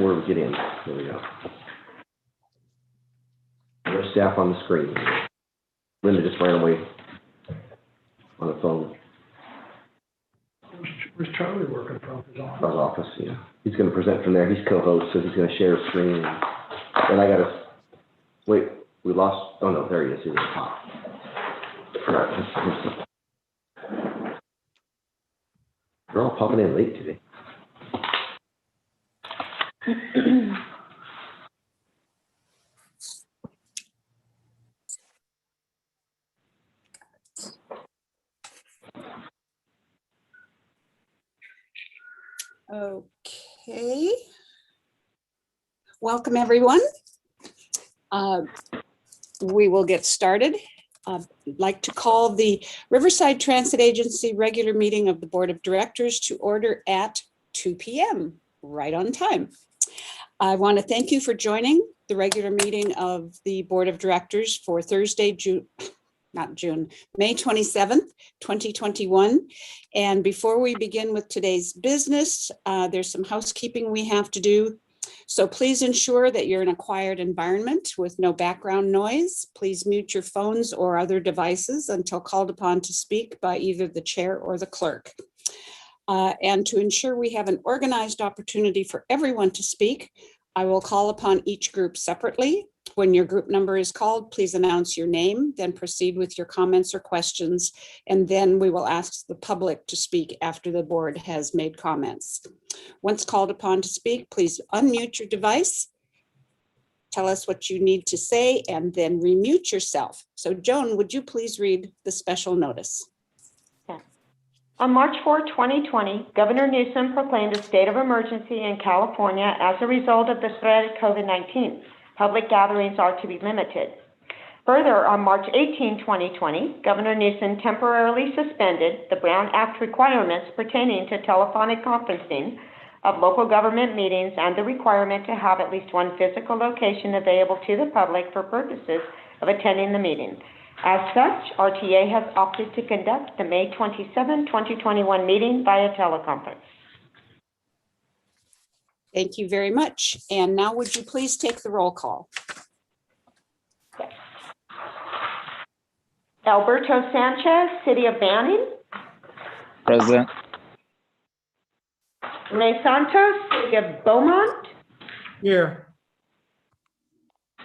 where we get in. There we go. There's staff on the screen. Linda just ran away on the phone. Where's Charlie working from? His office? His office, yeah. He's going to present from there. He's co-host, so he's going to share his screen. And I got to, wait, we lost, oh no, there he is. He's at the top. All right, they're all popping in late today. Okay. Welcome, everyone. We will get started. I'd like to call the Riverside Transit Agency regular meeting of the Board of Directors to order at 2 p.m., right on time. I want to thank you for joining the regular meeting of the Board of Directors for Thursday, May 27th, 2021. And before we begin with today's business, there's some housekeeping we have to do. So please ensure that you're in a quiet environment with no background noise. Please mute your phones or other devices until called upon to speak by either the chair or the clerk. And to ensure we have an organized opportunity for everyone to speak, I will call upon each group separately. When your group number is called, please announce your name, then proceed with your comments or questions, and then we will ask the public to speak after the board has made comments. Once called upon to speak, please unmute your device, tell us what you need to say, and then remute yourself. So Joan, would you please read the special notice? On March 4, 2020, Governor Newsom proclaimed a state of emergency in California as a result of the threat of COVID-19. Public gatherings are to be limited. Further, on March 18, 2020, Governor Newsom temporarily suspended the Brown Act requirements pertaining to telephonic conferencing of local government meetings and the requirement to have at least one physical location available to the public for purposes of attending the meeting. As such, RTA has opted to conduct the May 27, 2021 meeting via teleconference. Thank you very much. And now would you please take the roll call? Yes. Alberto Sanchez, City of Banning. Present. Renee Santos, City of Beaumont. Here.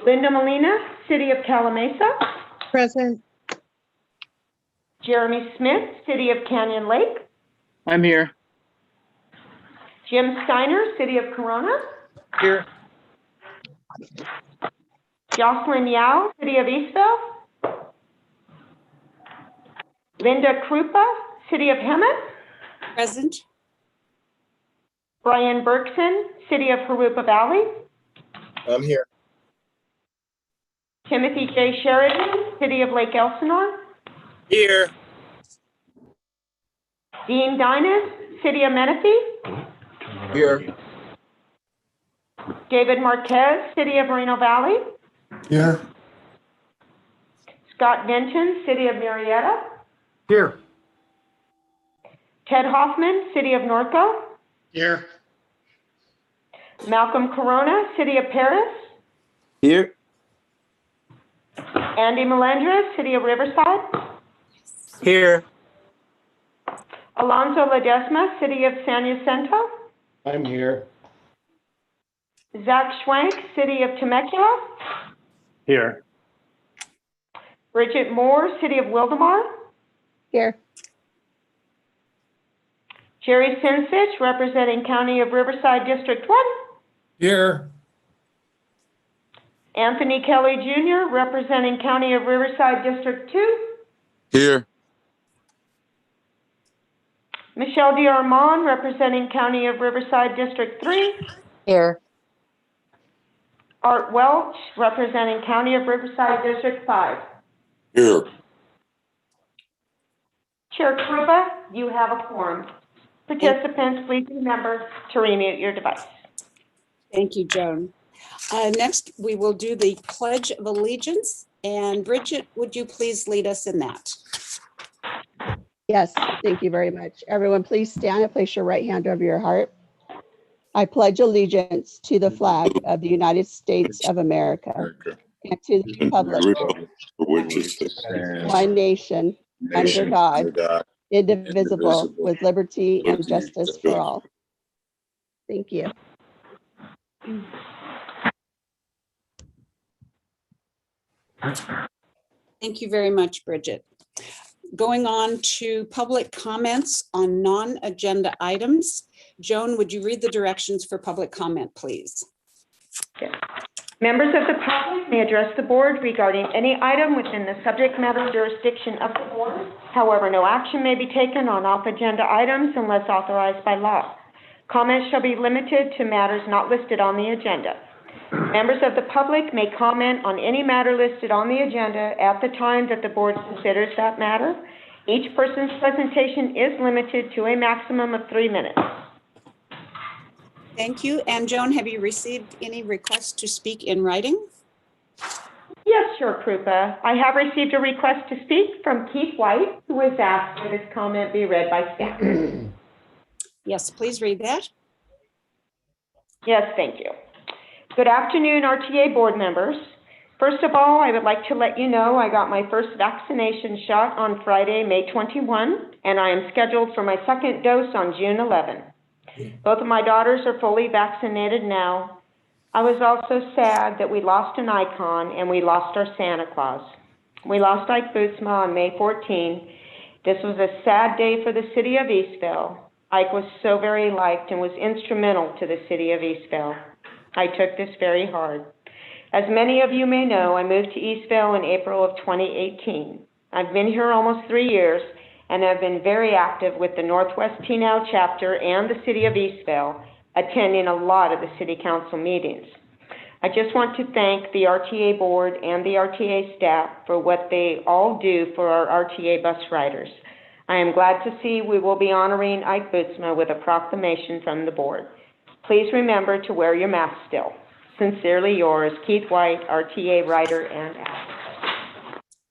Linda Molina, City of Calamasa. Present. Jeremy Smith, City of Canyon Lake. I'm here. Jim Steiner, City of Corona. Here. Jocelyn Yao, City of Eastville. Linda Krupa, City of Hemet. Present. Brian Bergson, City of Harupa Valley. I'm here. Timothy J. Sheridan, City of Lake Elsinore. Here. Dean Dinas, City of Menifee. Here. David Marquez, City of Moreno Valley. Here. Scott Vinton, City of Marietta. Here. Ted Hoffman, City of Norco. Here. Malcolm Corona, City of Paris. Here. Andy Melendres, City of Riverside. Here. Alonzo Ledesma, City of San Jacinto. I'm here. Zach Schwank, City of Temecula. Here. Bridget Moore, City of Wildemar. Here. Jerry Sinsich, representing County of Riverside District 1. Here. Anthony Kelly Jr., representing County of Riverside District 2. Here. Michelle DiArmond, representing County of Riverside District 3. Here. Art Welch, representing County of Riverside District 5. Here. Chair Krupa, you have a quorum. Participants, please remember to remute your device. Thank you, Joan. Next, we will do the Pledge of Allegiance. And Bridget, would you please lead us in that? Yes, thank you very much. Everyone, please stand and place your right hand over your heart. I pledge allegiance to the flag of the United States of America America. and to the republic, Republic for which it stands, one nation, under nation, God, under God, indivisible, with liberty and liberty justice and for all. Thank you. Thank you very much, Bridget. Going on to public comments on non-agenda items. Joan, would you read the directions for public comment, please? Yes. Members of the public may address the board regarding any item within the subject matter jurisdiction of the board. However, no action may be taken on off-agenda items unless authorized by law. Comments shall be limited to matters not listed on the agenda. Members of the public may comment on any matter listed on the agenda at the time that the board considers that matter. Each person's presentation is limited to a maximum of 3 minutes. Thank you. And Joan, have you received any requests to speak in writing? Yes, sure, Krupa. I have received a request to speak from Keith White, who has asked that his comment be read by staff. Yes, please read that. Yes, thank you. Good afternoon, RTA board members. First of all, I would like to let you know I got my first vaccination shot on Friday, May 21, and I am scheduled for my second dose on June 11. Both of my daughters are fully vaccinated now. I was also sad that we lost an icon and we lost our Santa Claus. We lost Ike Bootsma on May 14. This was a sad day for the city of Eastville. Ike was so very liked and was instrumental to the city of Eastville. I took this very hard. As many of you may know, I moved to Eastville in April of 2018. I've been here almost 3 years and have been very active with the Northwest Untitled Chapter and the city of Eastville, attending a lot of the city council meetings. I just want to thank the RTA board and the RTA staff for what they all do for our RTA bus riders. I am glad to see we will be honoring Ike Bootsma with a proclamation from the board. Please remember to wear your mask still. Sincerely yours, Keith White, RTA writer and advocate.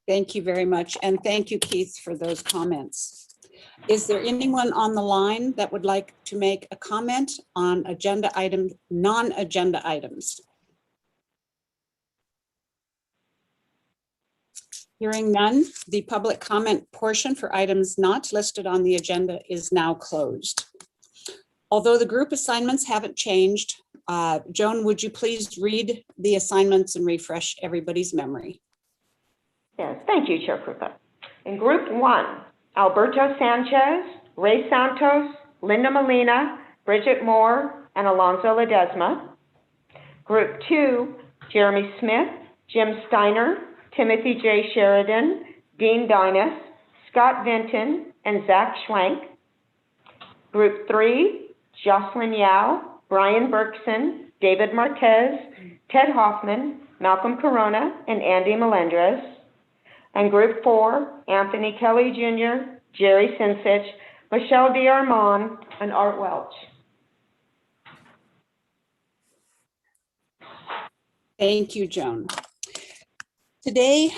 Thank you very much. And thank you, Keith, for those comments. Is there anyone on the line that would like to make a comment on agenda item, non-agenda items? Hearing none, the public comment portion for items not listed on the agenda is now closed. Although the group assignments haven't changed, Joan, would you please read the assignments and refresh everybody's memory? Yes, thank you, Chair Krupa. In Group 1, Alberto Sanchez, Ray Santos, Linda Molina, Bridget Moore, and Alonzo Ledesma. Group 2, Jeremy Smith, Jim Steiner, Timothy J. Sheridan, Dean Dinas, Scott Vinton, and Zach Schwank. Group 3, Jocelyn Yao, Brian Berkson, David Marquez, Ted Hoffman, Malcolm Corona, and Andy Melendrez. And Group 4, Anthony Kelly Jr., Jerry Sinsich, Michelle DeArmond, and Art Welch. Thank you, Joan. Today,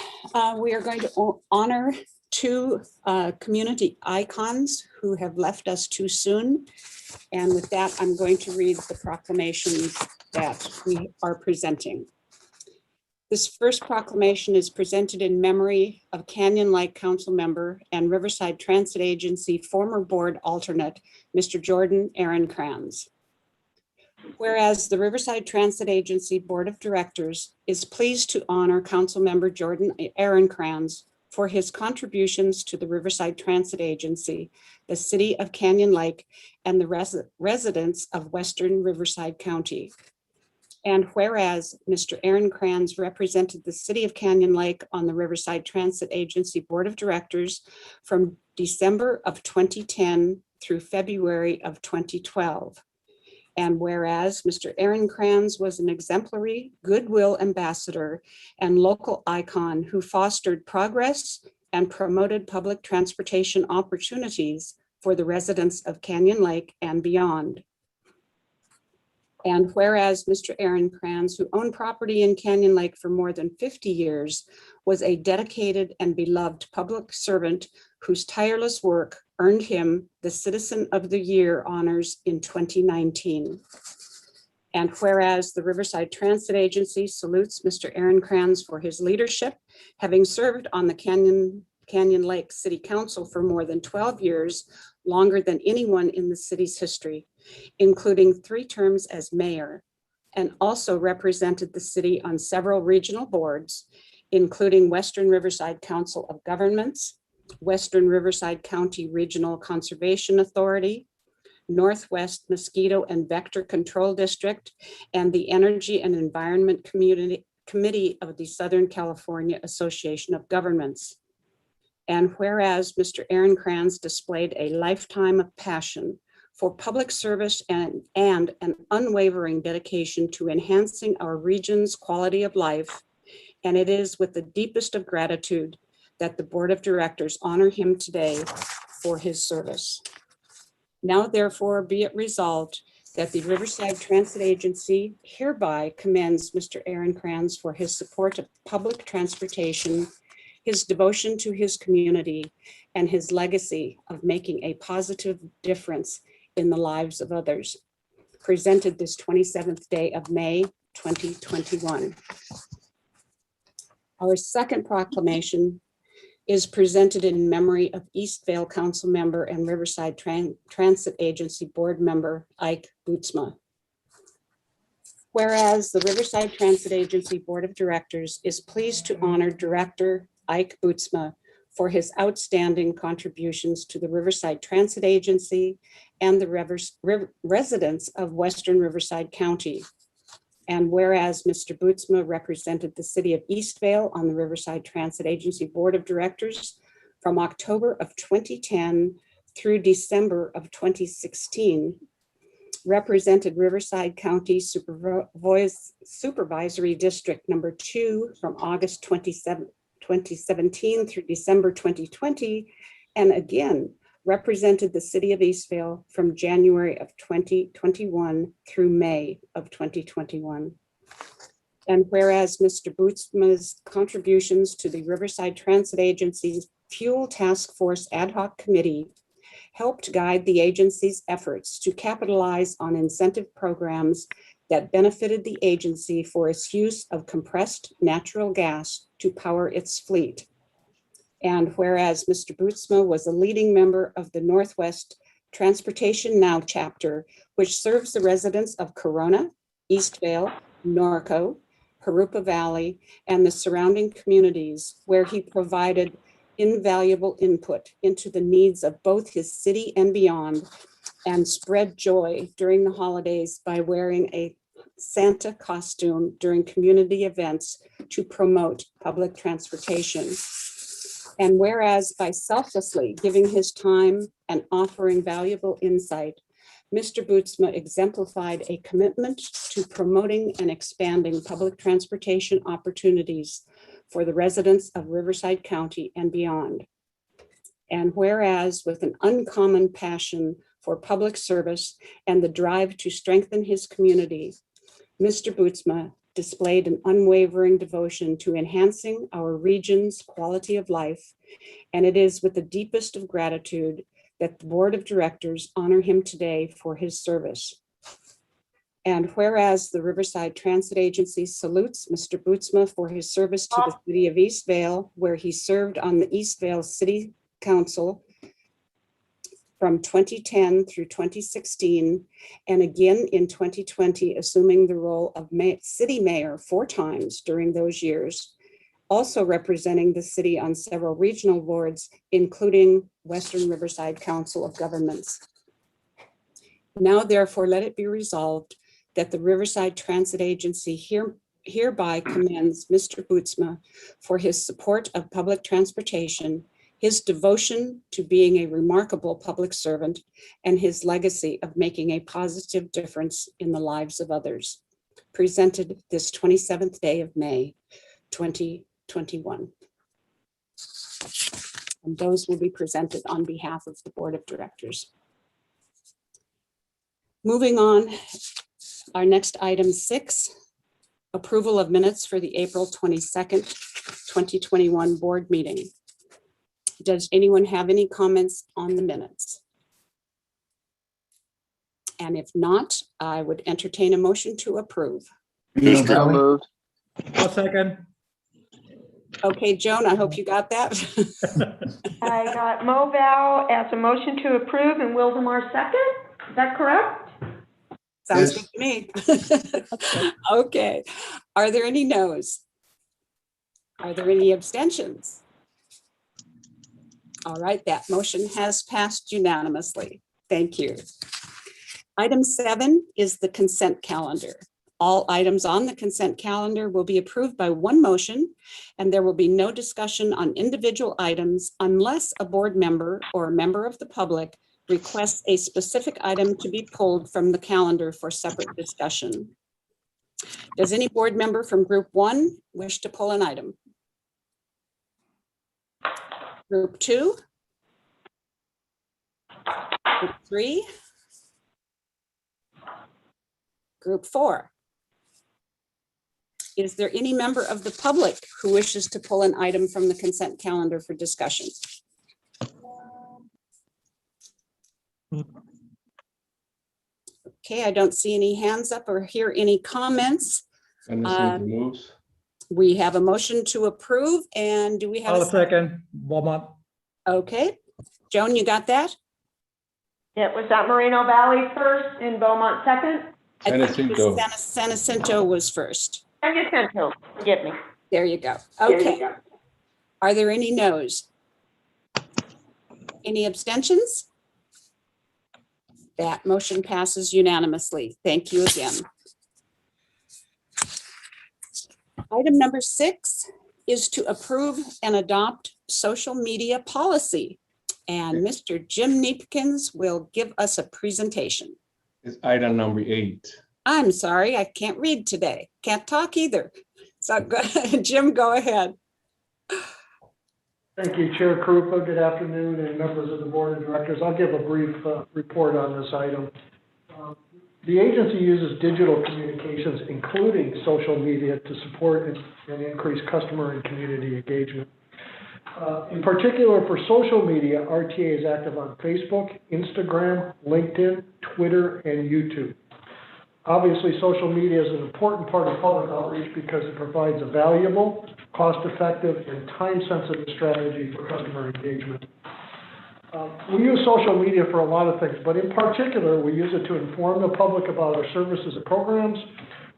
we are going to honor two community icons who have left us too soon. And with that, I'm going to read the proclamations that we are presenting. This first proclamation is presented in memory of Canyon Lake Council member and Riverside Transit Agency former board alternate, Mr. Jordan Aaron Kranz. Whereas the Riverside Transit Agency Board of Directors is pleased to honor Council member Jordan Aaron Kranz for his contributions to the Riverside Transit Agency, the City of Canyon Lake, and the residents of Western Riverside County. And whereas Mr. Aaron Kranz represented the City of Canyon Lake on the Riverside Transit Agency Board of Directors from December of 2010 through February of 2012. And whereas Mr. Aaron Kranz was an exemplary goodwill ambassador and local icon who fostered progress and promoted public transportation opportunities for the residents of Canyon Lake and beyond. And whereas Mr. Aaron Kranz, who owned property in Canyon Lake for more than 50 years, was a dedicated and beloved public servant whose tireless work earned him the Citizen of the Year honors in 2019. And whereas the Riverside Transit Agency salutes Mr. Aaron Kranz for his leadership, having served on the Canyon Lake City Council for more than 12 years, longer than anyone in the city's history, including 3 terms as mayor, and also represented the city on several regional boards, including Western Riverside Council of Governments, Western Riverside County Regional Conservation Authority, Northwest Mosquito and Vector Control District, and the Energy and Environment Committee of the Southern California Association of Governments. And whereas Mr. Aaron Kranz displayed a lifetime of passion for public service and an unwavering dedication to enhancing our region's quality of life, and it is with the deepest of gratitude that the Board of Directors honor him today for his service. Now therefore be it resolved that the Riverside Transit Agency hereby commends Mr. Aaron Kranz for his support of public transportation, his devotion to his community, and his legacy of making a positive difference in the lives of others. Presented this 27th day of May, 2021. Our second proclamation is presented in memory of Eastvale Council member and Riverside Transit Agency Board member Ike Bootsma. Whereas the Riverside Transit Agency Board of Directors is pleased to honor Director Ike Bootsma for his outstanding contributions to the Riverside Transit Agency and the residents of Western Riverside County. And whereas Mr. Bootsma represented the city of Eastvale on the Riverside Transit Agency Board of Directors from October of 2010 through December of 2016, represented Riverside County Supervisory District number 2 from August 2017 through December 2020, and again, represented the city of Eastvale from January of 2021 through May of 2021. And whereas Mr. Bootsma's contributions to the Riverside Transit Agency's Fuel Task Force Ad Hoc Committee helped guide the agency's efforts to capitalize on incentive programs that benefited the agency for its use of compressed natural gas to power its fleet. And whereas Mr. Bootsma was a leading member of the Northwest Transportation Now chapter, which serves the residents of Corona, Eastvale, Norco, Jurupa Valley, and the surrounding communities, where he provided invaluable input into the needs of both his city and beyond, and spread joy during the holidays by wearing a Santa costume during community events to promote public transportation. And whereas by selflessly giving his time and offering valuable insight, Mr. Bootsma exemplified a commitment to promoting and expanding public transportation opportunities for the residents of Riverside County and beyond. And whereas with an uncommon passion for public service and the drive to strengthen his community, Mr. Bootsma displayed an unwavering devotion to enhancing our region's quality of life, and it is with the deepest of gratitude that the Board of Directors honor him today for his service. And whereas the Riverside Transit Agency salutes Mr. Bootsma for his service to the city of Eastvale, where he served on the Eastvale City Council from 2010 through 2016, and again in 2020, assuming the role of city mayor 4 times during those years, also representing the city on several regional boards, including Western Riverside Council of Governments. Now, therefore, let it be resolved that the Riverside Transit Agency hereby commends Mr. Bootsma for his support of public transportation, his devotion to being a remarkable public servant, and his legacy of making a positive difference in the lives of others. Presented this 27th day of May, 2021. And those will be presented on behalf of the Board of Directors. Moving on, our next item 6, approval of minutes for the April 22nd, 2021 board meeting. Does anyone have any comments on the minutes? And if not, I would entertain a motion to approve. Fiscal. Moved. I'll second. Okay, Joan, I hope you got that. I got Mo Val as a motion to approve and Wildemar second. Is that correct? Sounds Yes. good to me. Okay. Are there any no's? Are there any abstentions? All right, that motion has passed unanimously. Thank you. Item 7 is the consent calendar. All items on the consent calendar will be approved by one motion, and there will be no discussion on individual items unless a board member or a member of the public requests a specific item to be pulled from the calendar for separate discussion. Does any board member from Group 1 wish to pull an item? Group 2? Group 3? Group 4? Is there any member of the public who wishes to pull an item from the consent calendar for discussion? Okay, I don't see any hands up or hear any comments. Moves. We have a motion to approve, and do we have I'll a second? second. Walmart. Okay, Joan, you got that? Yeah, was that Moreno Valley first and Beaumont second? I think it was San Jacinto was first. San Jacinto, forgive me. There you go. There you Okay. go. Are there any no's? Any abstentions? That motion passes unanimously. Thank you again. Item number 6 is to approve and adopt social media policy. And Mr. Jim Neepkins will give us a presentation. It's item number 8. I'm sorry, I can't read today. Can't talk either. So Jim, go ahead. Thank you, Chair Krupa. Good afternoon, and members of the Board of Directors. I'll give a brief report on this item. The agency uses digital communications, including social media, to support and increase customer and community engagement. In particular, for social media, RTA is active on Facebook, Instagram, LinkedIn, Twitter, and YouTube. Obviously, social media is an important part of public outreach because it provides a valuable, cost-effective, and time-sensitive strategy for customer engagement. We use social media for a lot of things, but in particular, we use it to inform the public about our services and programs,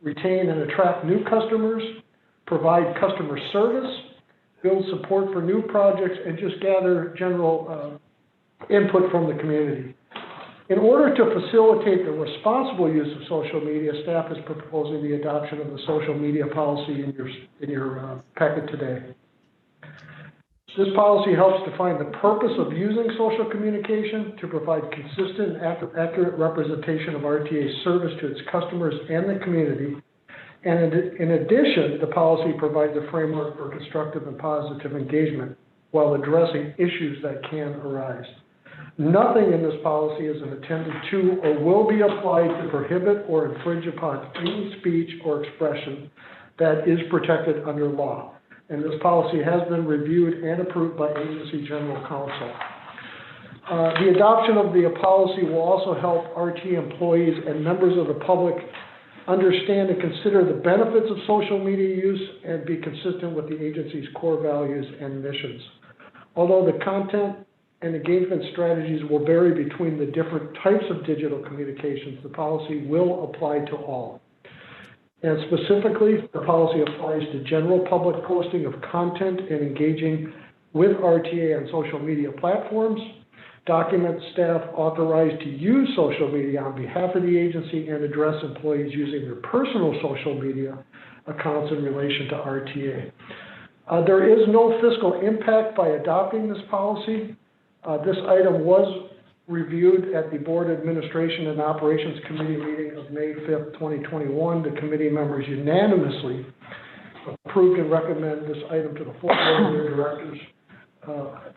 retain and attract new customers, provide customer service, build support for new projects, and just gather general input from the community. In order to facilitate the responsible use of social media, staff is proposing the adoption of the social media policy in your packet today. This policy helps define the purpose of using social communication to provide consistent and accurate representation of RTA's service to its customers and the community. And in addition, the policy provides a framework for constructive and positive engagement while addressing issues that can arise. Nothing in this policy is intended to or will be applied to prohibit or infringe upon any speech or expression that is protected under law. And this policy has been reviewed and approved by Agency General Counsel. The adoption of the policy will also help RTA employees and members of the public understand and consider the benefits of social media use and be consistent with the agency's core values and missions. Although the content and engagement strategies will vary between the different types of digital communications, the policy will apply to all. And specifically, the policy applies to general public posting of content and engaging with RTA on social media platforms, document staff authorized to use social media on behalf of the agency, and address employees using their personal social media accounts in relation to RTA. There is no fiscal impact by adopting this policy. This item was reviewed at the Board Administration and Operations Committee meeting of May 5th, 2021. The committee members unanimously approved and recommend this item to the full Board of Directors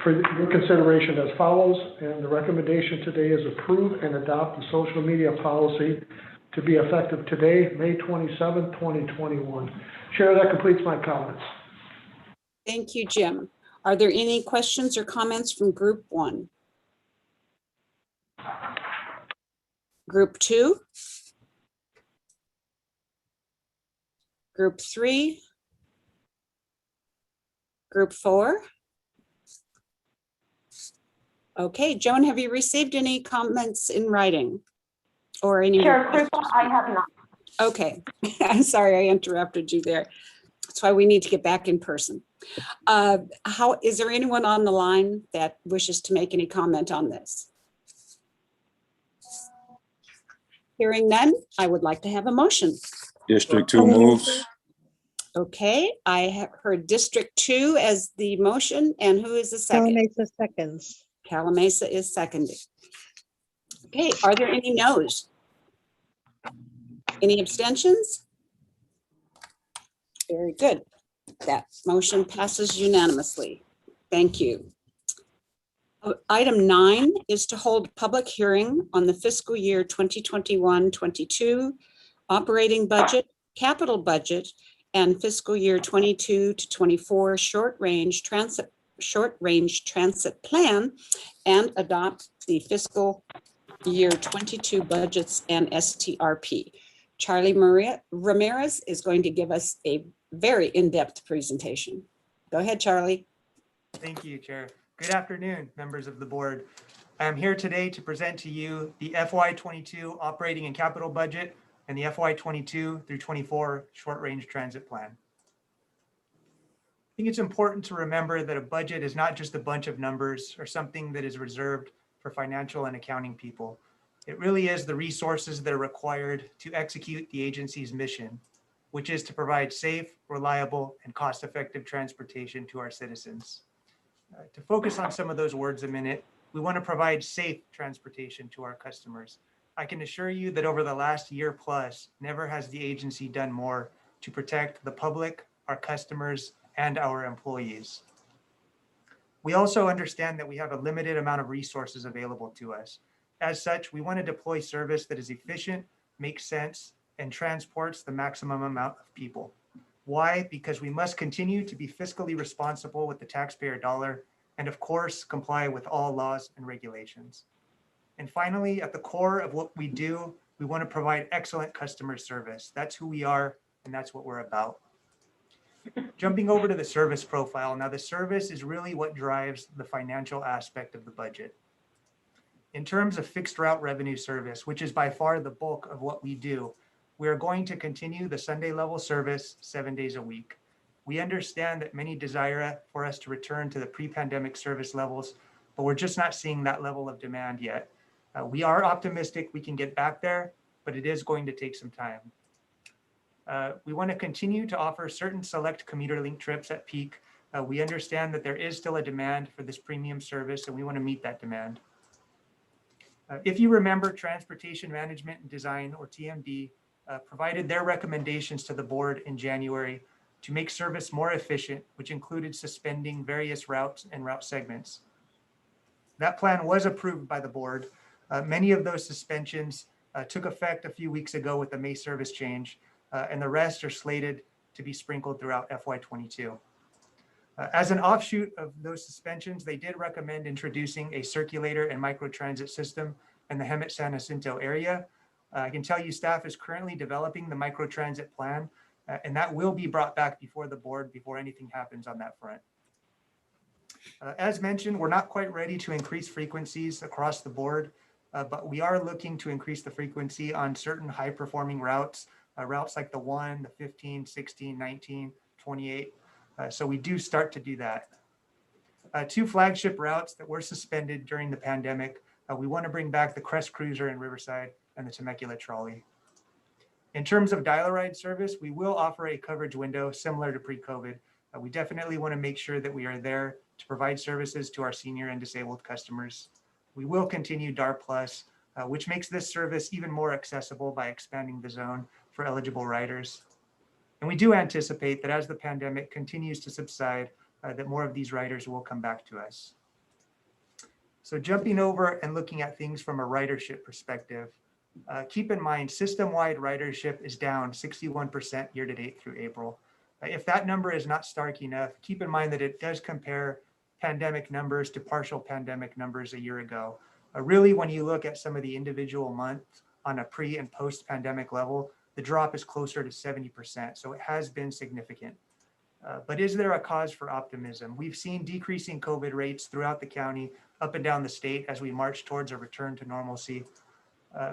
for your consideration as follows. And the recommendation today is approve and adopt the social media policy to be effective today, May 27th, 2021. Chair, that completes my comments. Thank you, Jim. Are there any questions or comments from group 1? Group 2? Group 3? Group 4? Okay, Joan, have you received any comments in writing? Or any? Chair Krupa, I have not. Okay, I'm sorry I interrupted you there. That's why we need to get back in person. Is there anyone on the line that wishes to make any comment on this? Hearing none, I would like to have a motion. District 2 moves. Okay, I have heard District 2 as the motion, and who is the second? Calamasa seconds. Calamasa is seconded. Okay, are there any no's? Any abstentions? Very good. That motion passes unanimously. Thank you. Item 9 is to hold a public hearing on the fiscal year 2021-22 operating budget, capital budget, and fiscal year 22 to 24 short-range transit plan, and adopt the fiscal year 22 budgets and STRP. Charlie Ramirez is going to give us a very in-depth presentation. Go ahead, Charlie. Thank you, Chair. Good afternoon, members of the board. I am here today to present to you the FY22 operating and capital budget and the FY22 through 24 short-range transit plan. I think it's important to remember that a budget is not just a bunch of numbers or something that is reserved for financial and accounting people. It really is the resources that are required to execute the agency's mission, which is to provide safe, reliable, and cost-effective transportation to our citizens. To focus on some of those words a minute, we want to provide safe transportation to our customers. I can assure you that over the last year plus, never has the agency done more to protect the public, our customers, and our employees. We also understand that we have a limited amount of resources available to us. As such, we want to deploy service that is efficient, makes sense, and transports the maximum amount of people. Why? Because we must continue to be fiscally responsible with the taxpayer dollar, and of course, comply with all laws and regulations. And finally, at the core of what we do, we want to provide excellent customer service. That's who we are, and that's what we're about. Jumping over to the service profile. Now, the service is really what drives the financial aspect of the budget. In terms of fixed route revenue service, which is by far the bulk of what we do, we are going to continue the Sunday level service 7 days a week. We understand that many desire for us to return to the pre-pandemic service levels, but we're just not seeing that level of demand yet. We are optimistic we can get back there, but it is going to take some time. We want to continue to offer certain select commuter link trips at peak. We understand that there is still a demand for this premium service, and we want to meet that demand. If you remember, Transportation Management and Design, or TMD, provided their recommendations to the board in January to make service more efficient, which included suspending various routes and route segments. That plan was approved by the board. Many of those suspensions took effect a few weeks ago with the May service change, and the rest are slated to be sprinkled throughout FY22. As an offshoot of those suspensions, they did recommend introducing a circulator and microtransit system in the Hemet San Jacinto area. I can tell you staff is currently developing the microtransit plan, and that will be brought back before the board before anything happens on that front. As mentioned, we're not quite ready to increase frequencies across the board, but we are looking to increase the frequency on certain high performing routes, routes like the 1, the 15, 16, 19, 28. So we do start to do that. 2 flagship routes that were suspended during the pandemic. We want to bring back the Crest Cruiser in Riverside and the Temecula Trolley. In terms of dial-a-ride service, we will offer a coverage window similar to pre-COVID. We definitely want to make sure that we are there to provide services to our senior and disabled customers. We will continue DAR Plus, which makes this service even more accessible by expanding the zone for eligible riders. And we do anticipate that as the pandemic continues to subside, that more of these riders will come back to us. So jumping over and looking at things from a ridership perspective, keep in mind system-wide ridership is down 61% year to date through April. If that number is not stark enough, keep in mind that it does compare pandemic numbers to partial pandemic numbers a year ago. Really, when you look at some of the individual months on a pre and post pandemic level, the drop is closer to 70%. So it has been significant. But is there a cause for optimism? We've seen decreasing COVID rates throughout the county, up and down the state as we march towards a return to normalcy.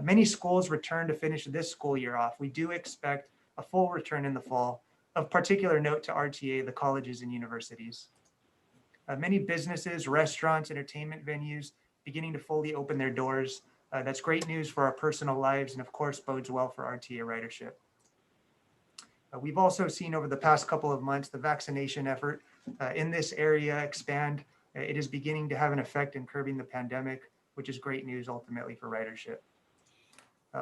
Many schools return to finish this school year off. We do expect a full return in the fall. Of particular note to RTA, the colleges and universities. Many businesses, restaurants, entertainment venues beginning to fully open their doors. That's great news for our personal lives and of course bodes well for RTA ridership. We've also seen over the past couple of months the vaccination effort in this area expand. It is beginning to have an effect in curbing the pandemic, which is great news ultimately for ridership.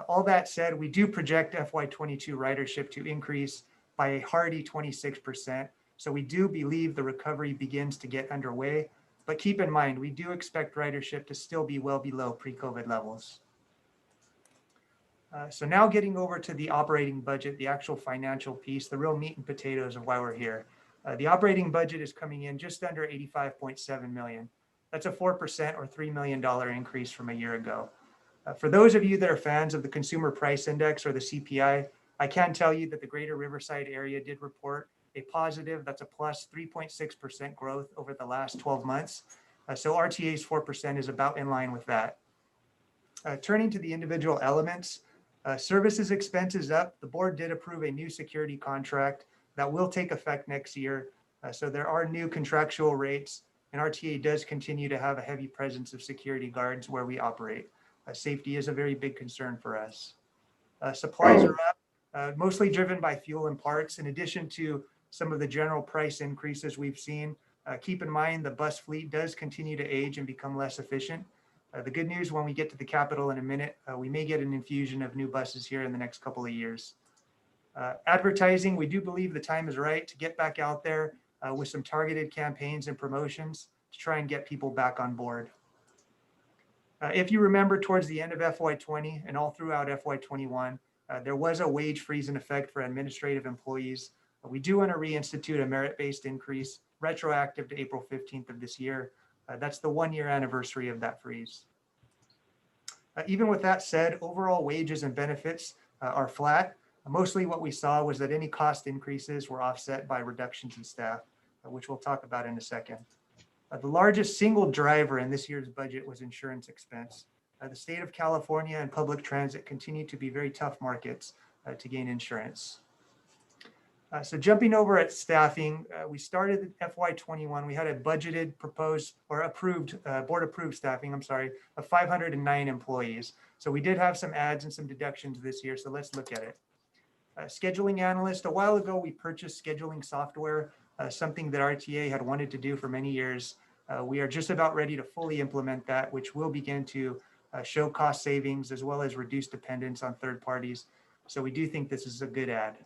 All that said, we do project FY22 ridership to increase by a hearty 26%. So we do believe the recovery begins to get underway, but keep in mind, we do expect ridership to still be well below pre-COVID levels. So now getting over to the operating budget, the actual financial piece, the real meat and potatoes of why we're here. The operating budget is coming in just under 85.7 million. That's a 4% or $3 million increase from a year ago. For those of you that are fans of the Consumer Price Index or the CPI, I can tell you that the greater Riverside area did report a positive, that's a plus 3.6% growth over the last 12 months. So RTA's 4% is about in line with that. Turning to the individual elements, services expenses up. The board did approve a new security contract that will take effect next year. So there are new contractual rates, and RTA does continue to have a heavy presence of security guards where we operate. Safety is a very big concern for us. Supplies are up, mostly driven by fuel and parts, in addition to some of the general price increases we've seen. Keep in mind the bus fleet does continue to age and become less efficient. The good news when we get to the Capitol in a minute, we may get an infusion of new buses here in the next couple of years. Advertising, we do believe the time is right to get back out there with some targeted campaigns and promotions to try and get people back on board. If you remember towards the end of FY20 and all throughout FY21, there was a wage freeze in effect for administrative employees. We do want to reinstitute a merit-based increase retroactive to April 15th of this year. That's the 1-year anniversary of that freeze. Even with that said, overall wages and benefits are flat. Mostly what we saw was that any cost increases were offset by reductions in staff, which we'll talk about in a second. The largest single driver in this year's budget was insurance expense. The state of California and public transit continue to be very tough markets to gain insurance. So jumping over at staffing, we started FY21. We had a budgeted, proposed, or approved, board approved staffing, of 509 employees. So we did have some adds and some deductions this year. So let's look at it. Scheduling analyst, a while ago, we purchased scheduling software, something that RTA had wanted to do for many years. We are just about ready to fully implement that, which will begin to show cost savings as well as reduce dependence on third parties. So we do think this is a good add.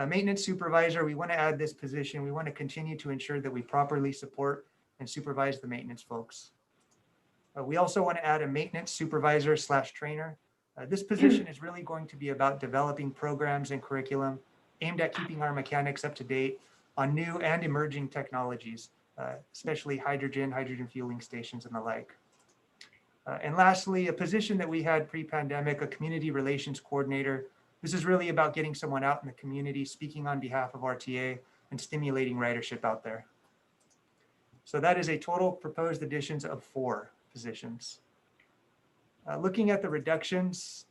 Maintenance supervisor, we want to add this position. We want to continue to ensure that we properly support and supervise the maintenance folks. We also want to add a maintenance supervisor / trainer. This position is really going to be about developing programs and curriculum aimed at keeping our mechanics up to date on new and emerging technologies, especially hydrogen fueling stations and the like. And lastly, a position that we had pre-pandemic, a community relations coordinator. This is really about getting someone out in the community, speaking on behalf of RTA and stimulating ridership out there. So that is a total proposed additions of 4 positions. Looking at the reductions,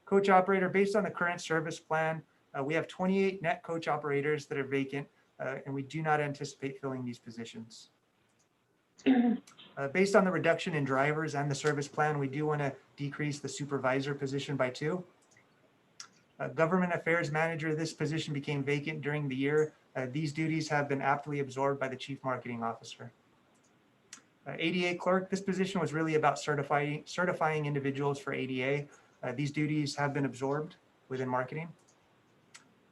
coach operator, based on the current service plan, we have 28 net coach operators that are vacant, and we do not anticipate filling these positions. Based on the reduction in drivers and the service plan, we do want to decrease the supervisor position by 2. Government affairs manager, this position became vacant during the year. These duties have been aptly absorbed by the chief marketing officer. ADA clerk, this position was really about certifying individuals for ADA. These duties have been absorbed within marketing.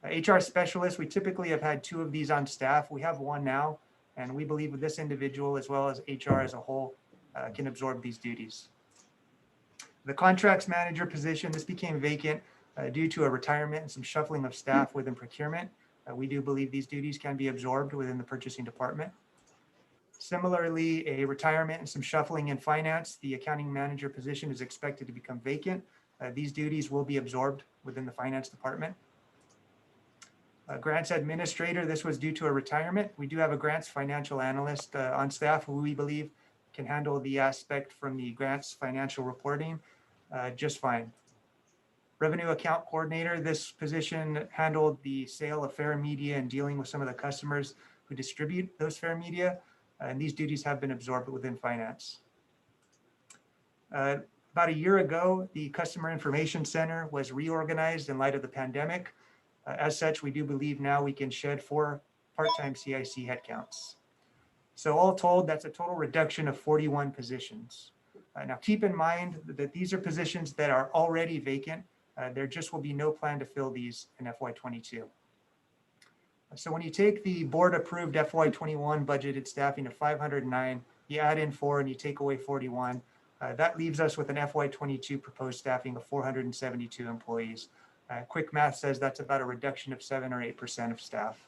HR specialist, we typically have had 2 of these on staff. We have 1 now, and we believe this individual as well as HR as a whole can absorb these duties. The contracts manager position, this became vacant due to a retirement and some shuffling of staff within procurement. We do believe these duties can be absorbed within the purchasing department. Similarly, a retirement and some shuffling in finance, the accounting manager position is expected to become vacant. These duties will be absorbed within the finance department. Grants administrator, this was due to a retirement. We do have a grants financial analyst on staff who we believe can handle the aspect from the grants financial reporting just fine. Revenue account coordinator, this position handled the sale of fair media and dealing with some of the customers who distribute those fair media. And these duties have been absorbed within finance. About a year ago, the Customer Information Center was reorganized in light of the pandemic. As such, we do believe now we can shed 4 part-time CIC headcounts. So all told, that's a total reduction of 41 positions. Now keep in mind that these are positions that are already vacant. There just will be no plan to fill these in FY22. So when you take the board approved FY21 budgeted staffing of 509, you add in 4 and you take away 41, that leaves us with an FY22 proposed staffing of 472 employees. Quick math says that's about a reduction of 7 or 8% of staff.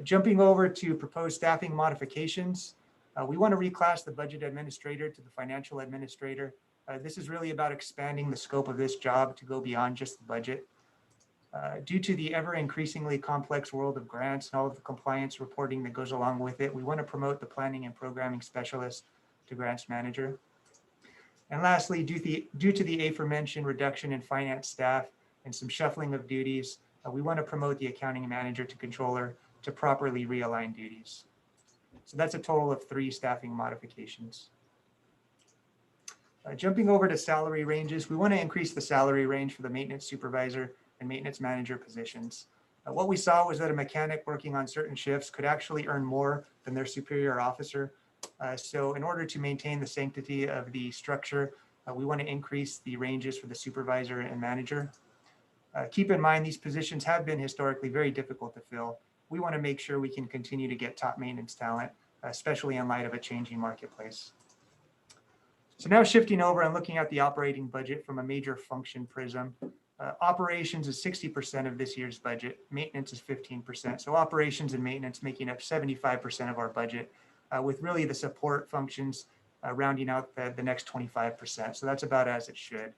Jumping over to proposed staffing modifications, we want to reclass the budget administrator to the financial administrator. This is really about expanding the scope of this job to go beyond just the budget. Due to the ever increasingly complex world of grants and all of the compliance reporting that goes along with it, we want to promote the planning and programming specialist to grants manager. And lastly, due to the aforementioned reduction in finance staff and some shuffling of duties, we want to promote the accounting manager to controller to properly realign duties. So that's a total of 3 staffing modifications. Jumping over to salary ranges, we want to increase the salary range for the maintenance supervisor and maintenance manager positions. What we saw was that a mechanic working on certain shifts could actually earn more than their superior officer. So in order to maintain the sanctity of the structure, we want to increase the ranges for the supervisor and manager. Keep in mind, these positions have been historically very difficult to fill. We want to make sure we can continue to get top maintenance talent, especially in light of a changing marketplace. So now shifting over and looking at the operating budget from a major function prism. Operations is 60% of this year's budget. Maintenance is 15%. So operations and maintenance making up 75% of our budget, with really the support functions rounding out the next 25%. So that's about as it should.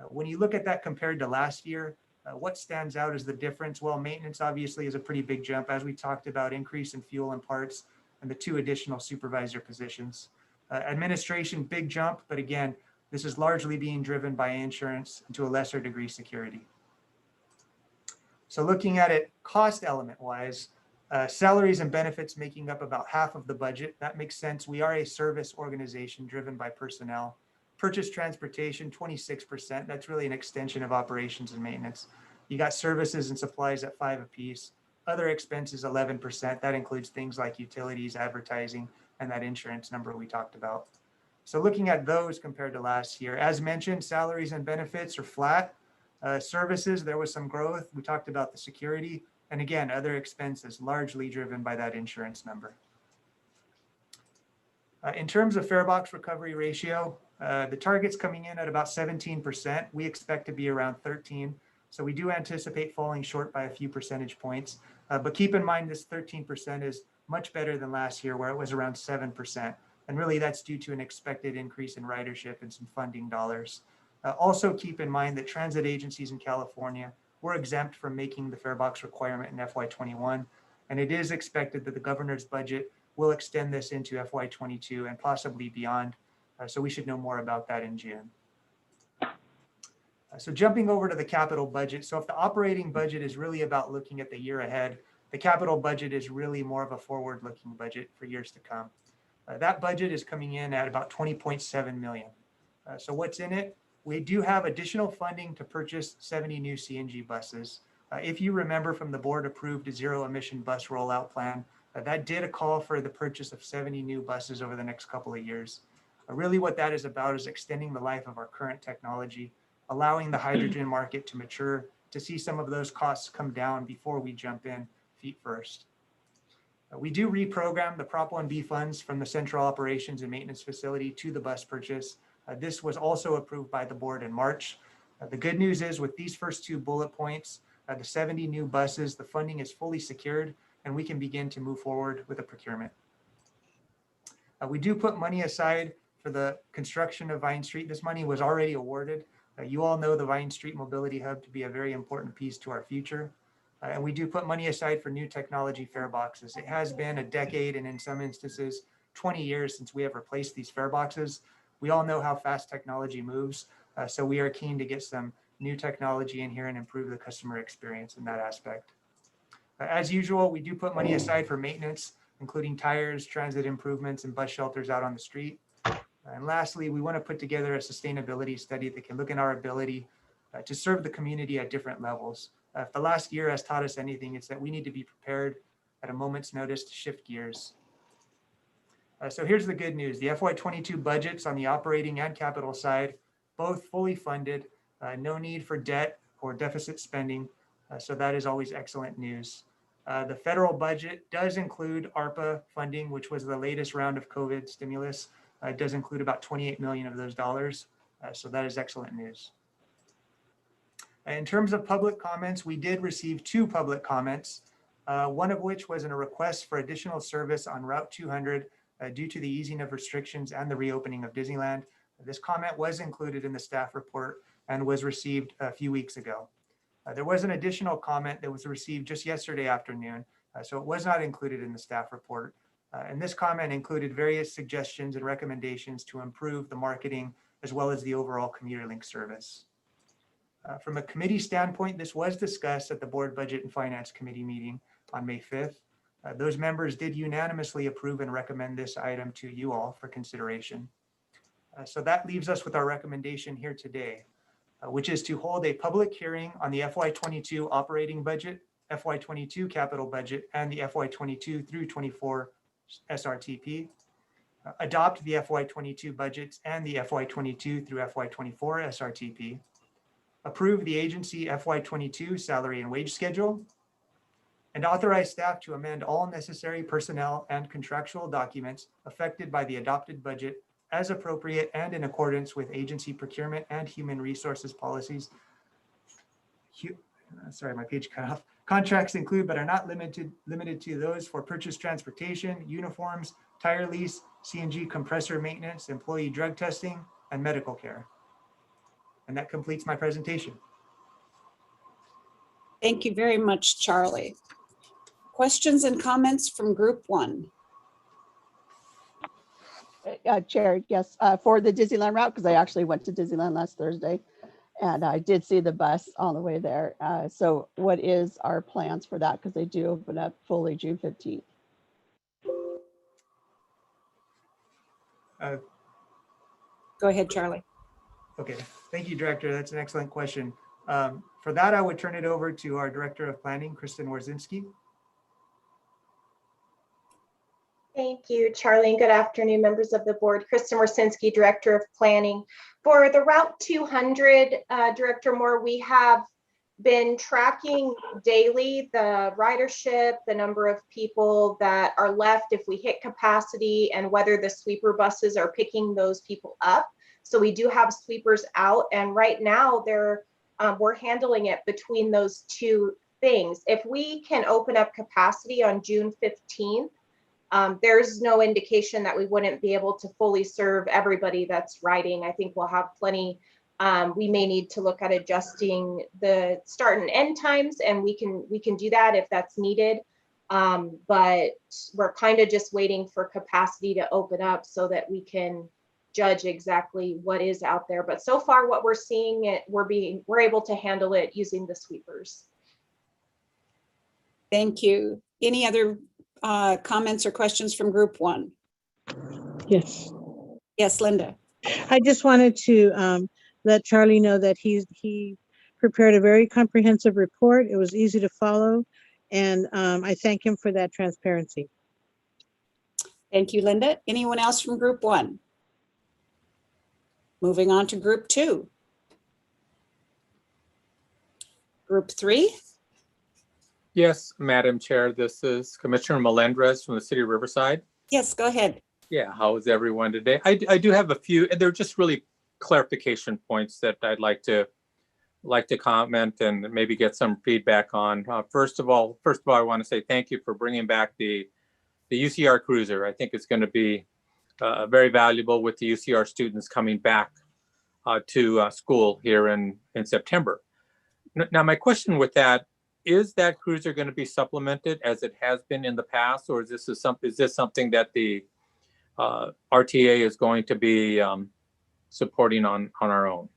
When you look at that compared to last year, what stands out is the difference. Well, maintenance obviously is a pretty big jump, as we talked about, increase in fuel and parts and the 2 additional supervisor positions. Administration, big jump, but again, this is largely being driven by insurance and to a lesser degree security. So looking at it cost element wise, salaries and benefits making up about half of the budget. That makes sense. We are a service organization driven by personnel. Purchase transportation, 26%. That's really an extension of operations and maintenance. You got services and supplies at 5 apiece. Other expenses, 11%. That includes things like utilities, advertising, and that insurance number we talked about. So looking at those compared to last year, as mentioned, salaries and benefits are flat. Services, there was some growth. We talked about the security. And again, other expenses largely driven by that insurance number. In terms of fare box recovery ratio, the target's coming in at about 17%. We expect to be around 13%. So we do anticipate falling short by a few percentage points. But keep in mind, this 13% is much better than last year, where it was around 7%. And really that's due to an expected increase in ridership and some funding dollars. Also keep in mind that transit agencies in California were exempt from making the fare box requirement in FY21. And it is expected that the governor's budget will extend this into FY22 and possibly beyond. So we should know more about that in June. So jumping over to the capital budget. So if the operating budget is really about looking at the year ahead, the capital budget is really more of a forward-looking budget for years to come. That budget is coming in at about 20.7 million. So what's in it? We do have additional funding to purchase 70 new CNG buses. If you remember from the board approved zero emission bus rollout plan, that did a call for the purchase of 70 new buses over the next couple of years. Really what that is about is extending the life of our current technology, allowing the hydrogen market to mature, to see some of those costs come down before we jump in feet first. We do reprogram the Prop 1B funds from the Central Operations and Maintenance Facility to the bus purchase. This was also approved by the board in March. The good news is with these first 2 bullet points, the 70 new buses, the funding is fully secured and we can begin to move forward with a procurement. We do put money aside for the construction of Vine Street. This money was already awarded. You all know the Vine Street Mobility Hub to be a very important piece to our future. And we do put money aside for new technology fare boxes. It has been a decade, and in some instances, 20 years since we have replaced these fare boxes. We all know how fast technology moves. So we are keen to get some new technology in here and improve the customer experience in that aspect. As usual, we do put money aside for maintenance, including tires, transit improvements, and bus shelters out on the street. And lastly, we want to put together a sustainability study that can look at our ability to serve the community at different levels. If the last year has taught us anything, it's that we need to be prepared at a moment's notice to shift gears. So here's the good news. The FY22 budgets on the operating and capital side, both fully funded, no need for debt or deficit spending. So that is always excellent news. The federal budget does include ARPA funding, which was the latest round of COVID stimulus. It does include about 28 million of those dollars. So that is excellent news. In terms of public comments, we did receive 2 public comments, one of which was in a request for additional service on Route 200 due to the easing of restrictions and the reopening of Disneyland. This comment was included in the staff report and was received a few weeks ago. There was an additional comment that was received just yesterday afternoon, so it was not included in the staff report. And this comment included various suggestions and recommendations to improve the marketing as well as the overall commuter link service. From a committee standpoint, this was discussed at the Board Budget and Finance Committee meeting on May 5th. Those members did unanimously approve and recommend this item to you all for consideration. So that leaves us with our recommendation here today, which is to hold a public hearing on the FY22 operating budget, FY22 capital budget, and the FY22 through 24 SRTP, adopt the FY22 budgets and the FY22 through FY24 SRTP, approve the agency FY22 salary and wage schedule, and authorize staff to amend all necessary personnel and contractual documents affected by the adopted budget as appropriate and in accordance with agency procurement and human resources policies. Sorry, my page cut off. Contracts include but are not limited to those for purchase transportation, uniforms, tire lease, CNG compressor maintenance, employee drug testing, and medical care. And that completes my presentation. Thank you very much, Charlie. Questions and comments from group 1? Chair, yes, for the Disneyland route, because I actually went to Disneyland last Thursday and I did see the bus on the way there. So what is our plans for that? Because they do open up fully June 15th. Go ahead, Charlie. Okay, thank you, Director. That's an excellent question. For that, I would turn it over to our Director of Planning, Kristen Warzinski. Thank you, Charlie, and good afternoon, members of the board. Kristen Warzinski, Director of Planning. For the Route 200, Director Moore, we have been tracking daily the ridership, the number of people that are left if we hit capacity, and whether the sweeper buses are picking those people up. So we do have sweepers out, and right now we're handling it between those 2 things. If we can open up capacity on June 15th, there's no indication that we wouldn't be able to fully serve everybody that's riding. I think we'll have plenty. We may need to look at adjusting the start and end times, and we can do that if that's needed. But we're kind of just waiting for capacity to open up so that we can judge exactly what is out there. But so far, what we're seeing, we're able to handle it using the sweepers. Thank you. Any other comments or questions from group 1? Yes. Yes, Linda. I just wanted to let Charlie know that he prepared a very comprehensive report. It was easy to follow, and I thank him for that transparency. Thank you, Linda. Anyone else from group 1? Moving on to group 2. Group 3. Yes, Madam Chair, this is Commissioner Melendrez from the City of Riverside. Yes, go ahead. Yeah, how is everyone today? I do have a few, and they're just really clarification points that I'd like to comment and maybe get some feedback on. First of all, I want to say thank you for bringing back the UCR Cruiser. I think it's going to be very valuable with the UCR students coming back to school here in September. Now, my question with that, is that cruiser going to be supplemented as it has been in the past, or is this something that the RTA is going to be supporting on our own?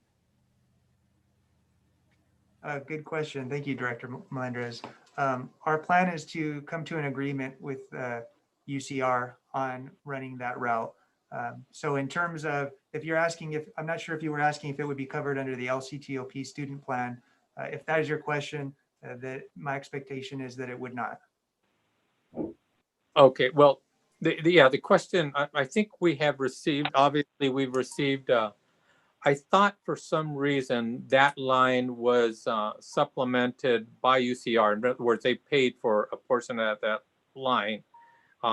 Good question. Thank you, Director Melendrez. Our plan is to come to an agreement with UCR on running that route. So in terms of, if you're asking if, I'm not sure if you were asking if it would be covered under the LCTOP student plan. If that is your question, that my expectation is that it would not. Okay, well, the question, I think we have received, obviously we've received, I thought for some reason that line was supplemented by UCR. In other words, they paid for a portion of that line.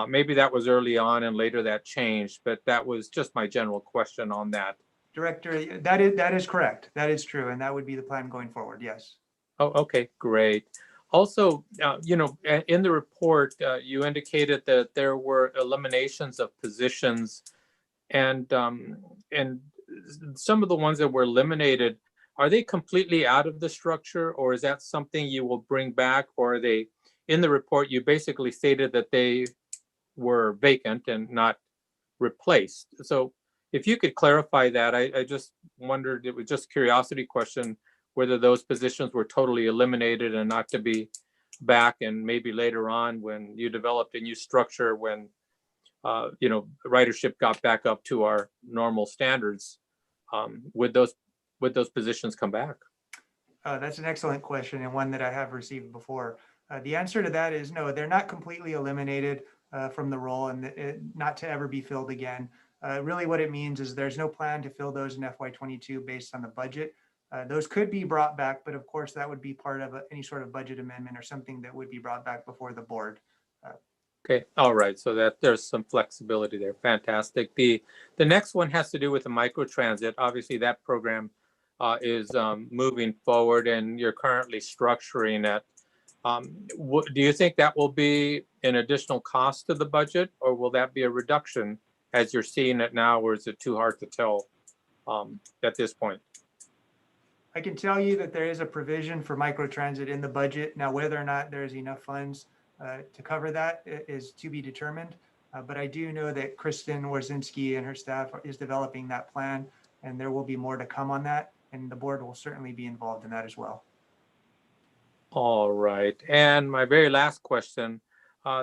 Maybe that was early on and later that changed, but that was just my general question on that. Director, that is correct. That is true. And that would be the plan going forward. Yes. Oh, okay, great. Also, in the report, you indicated that there were eliminations of positions, and some of the ones that were eliminated, are they completely out of the structure, or is that something you will bring back? Or are they, in the report, you basically stated that they were vacant and not replaced. So if you could clarify that, I just wondered, it was just curiosity question, whether those positions were totally eliminated and not to be back, and maybe later on when you developed a new structure, when ridership got back up to our normal standards, would those positions come back? That's an excellent question, and one that I have received before. The answer to that is no, they're not completely eliminated from the role, and not to ever be filled again. Really what it means is there's no plan to fill those in FY22 based on the budget. Those could be brought back, but of course that would be part of any sort of budget amendment or something that would be brought back before the board. Okay, all right, so that there's some flexibility there. Fantastic. The next one has to do with the microtransit. Obviously that program is moving forward, and you're currently structuring it. Do you think that will be an additional cost to the budget, or will that be a reduction as you're seeing it now, or is it too hard to tell at this point? I can tell you that there is a provision for microtransit in the budget. Now, whether or not there's enough funds to cover that is to be determined. But I do know that Kristen Warzinski and her staff is developing that plan, and there will be more to come on that, and the board will certainly be involved in that as well. All right, and my very last question,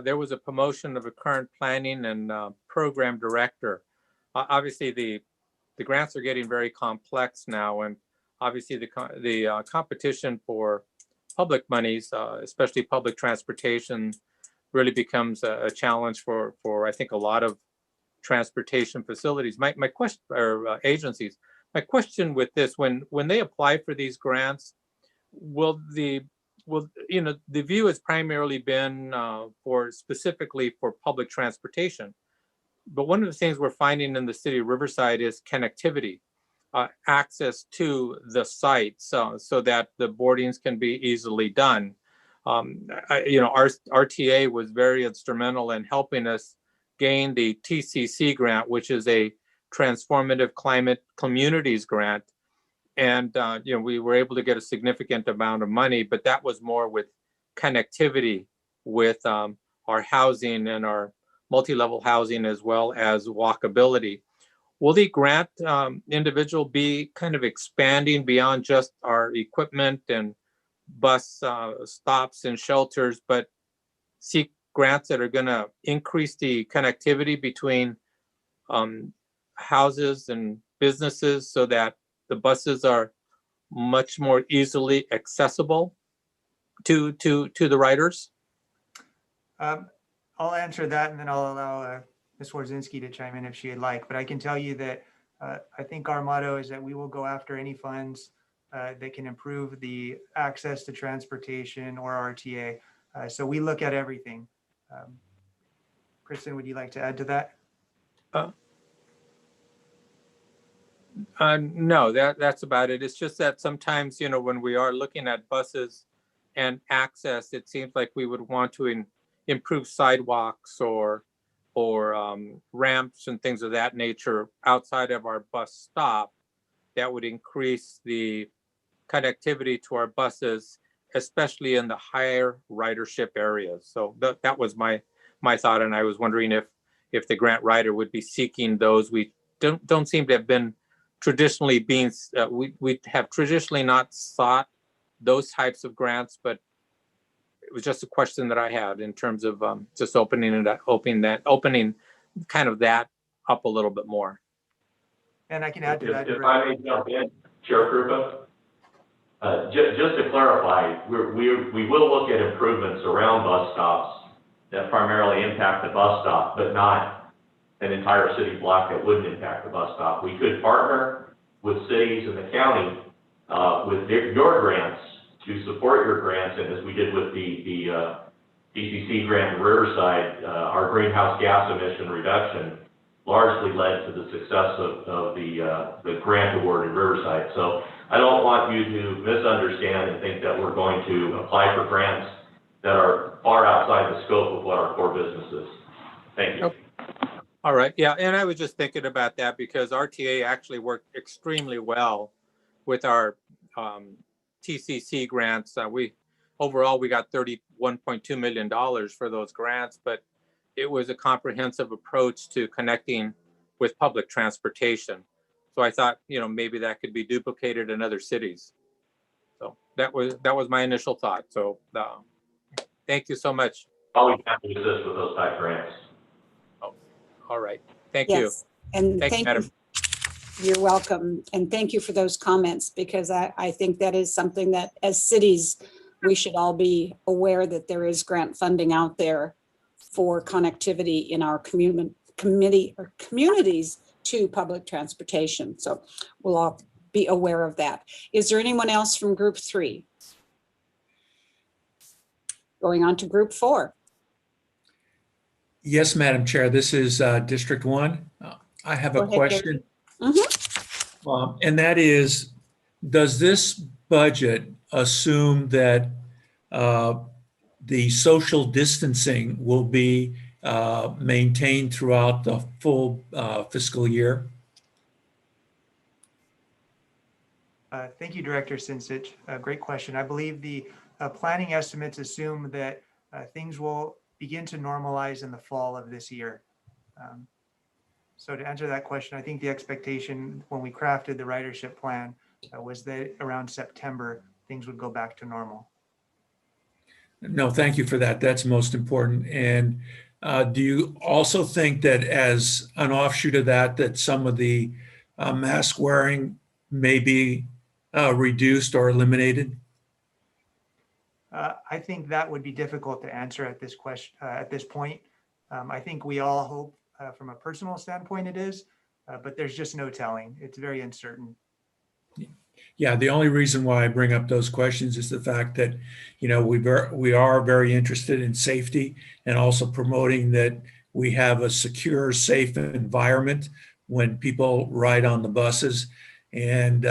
there was a promotion of a current planning and program director. Obviously the grants are getting very complex now, and obviously the competition for public monies, especially public transportation, really becomes a challenge for I think a lot of transportation facilities. My question, or agencies. My question with this, when they apply for these grants, the view has primarily been specifically for public transportation. But one of the things we're finding in the city of Riverside is connectivity, access to the site, so that the boardings can be easily done. Our RTA was very instrumental in helping us gain the TCC grant, which is a Transformative Climate Communities grant. And we were able to get a significant amount of money, but that was more with connectivity with our housing and our multi-level housing, as well as walkability. Will the grant individual be kind of expanding beyond just our equipment and bus stops and shelters, but seek grants that are going to increase the connectivity between houses and businesses, so that the buses are much more easily accessible to the riders? I'll answer that, and then I'll allow Ms. Warzinski to chime in if she'd like. But I can tell you that I think our motto is that we will go after any funds that can improve the access to transportation or RTA. So we look at everything. Kristen, would you like to add to that? No, that's about it. It's just that sometimes, when we are looking at buses and access, it seems like we would want to improve sidewalks or or ramps and things of that nature outside of our bus stop that would increase the connectivity to our buses, especially in the higher ridership areas. So that was my thought, and I was wondering if the grant writer would be seeking those. We don't seem to have been traditionally being, we have traditionally not sought those types of grants, but it was just a question that I had in terms of just opening kind of that up a little bit more. And I can add to that. If I may jump in, Chair Krupa, just to clarify, we will look at improvements around bus stops that primarily impact the bus stop, but not an entire city block that wouldn't impact the bus stop. We could partner with cities and the county with your grants to support your grants, and as we did with the DCC grant in Riverside, our greenhouse gas emission reduction largely led to the success of the grant award in Riverside. So I don't want you to misunderstand and think that we're going to apply for grants that are far outside the scope of what our core business is. Thank you. All right, yeah, and I was just thinking about that because RTA actually worked extremely well with our TCC grants. Overall, we got $31.2 million for those grants, but it was a comprehensive approach to connecting with public transportation. So I thought, maybe that could be duplicated in other cities. So that was my initial thought. So thank you so much. Always happy to assist with those type grants. Oh, all right. Thank Yes. you. And thank you, Madam. You're welcome. And thank you for those comments, because I think that is something that as cities, we should all be aware that there is grant funding out there for connectivity in our communities to public transportation. So we'll all be aware of that. Is there anyone else from group 3? Going on to group 4. Yes, Madam Chair, this is District 1. I have a question. And that is, does this budget assume that the social distancing will be maintained throughout the full fiscal year? Thank you, Director Sinsich. Great question. I believe the planning estimates assume that things will begin to normalize in the fall of this year. So to answer that question, I think the expectation when we crafted the ridership plan was that around September, things would go back to normal. No, thank you for that. That's most important. And do you also think that as an offshoot of that some of the mask wearing may be reduced or eliminated? I think that would be difficult to answer at this question at this point. I think we all hope from a personal standpoint it is, but there's just no telling. It's very uncertain. Yeah, the only reason why I bring up those questions is the fact that, we are very interested in safety and also promoting that we have a secure, safe environment when people ride on the buses. And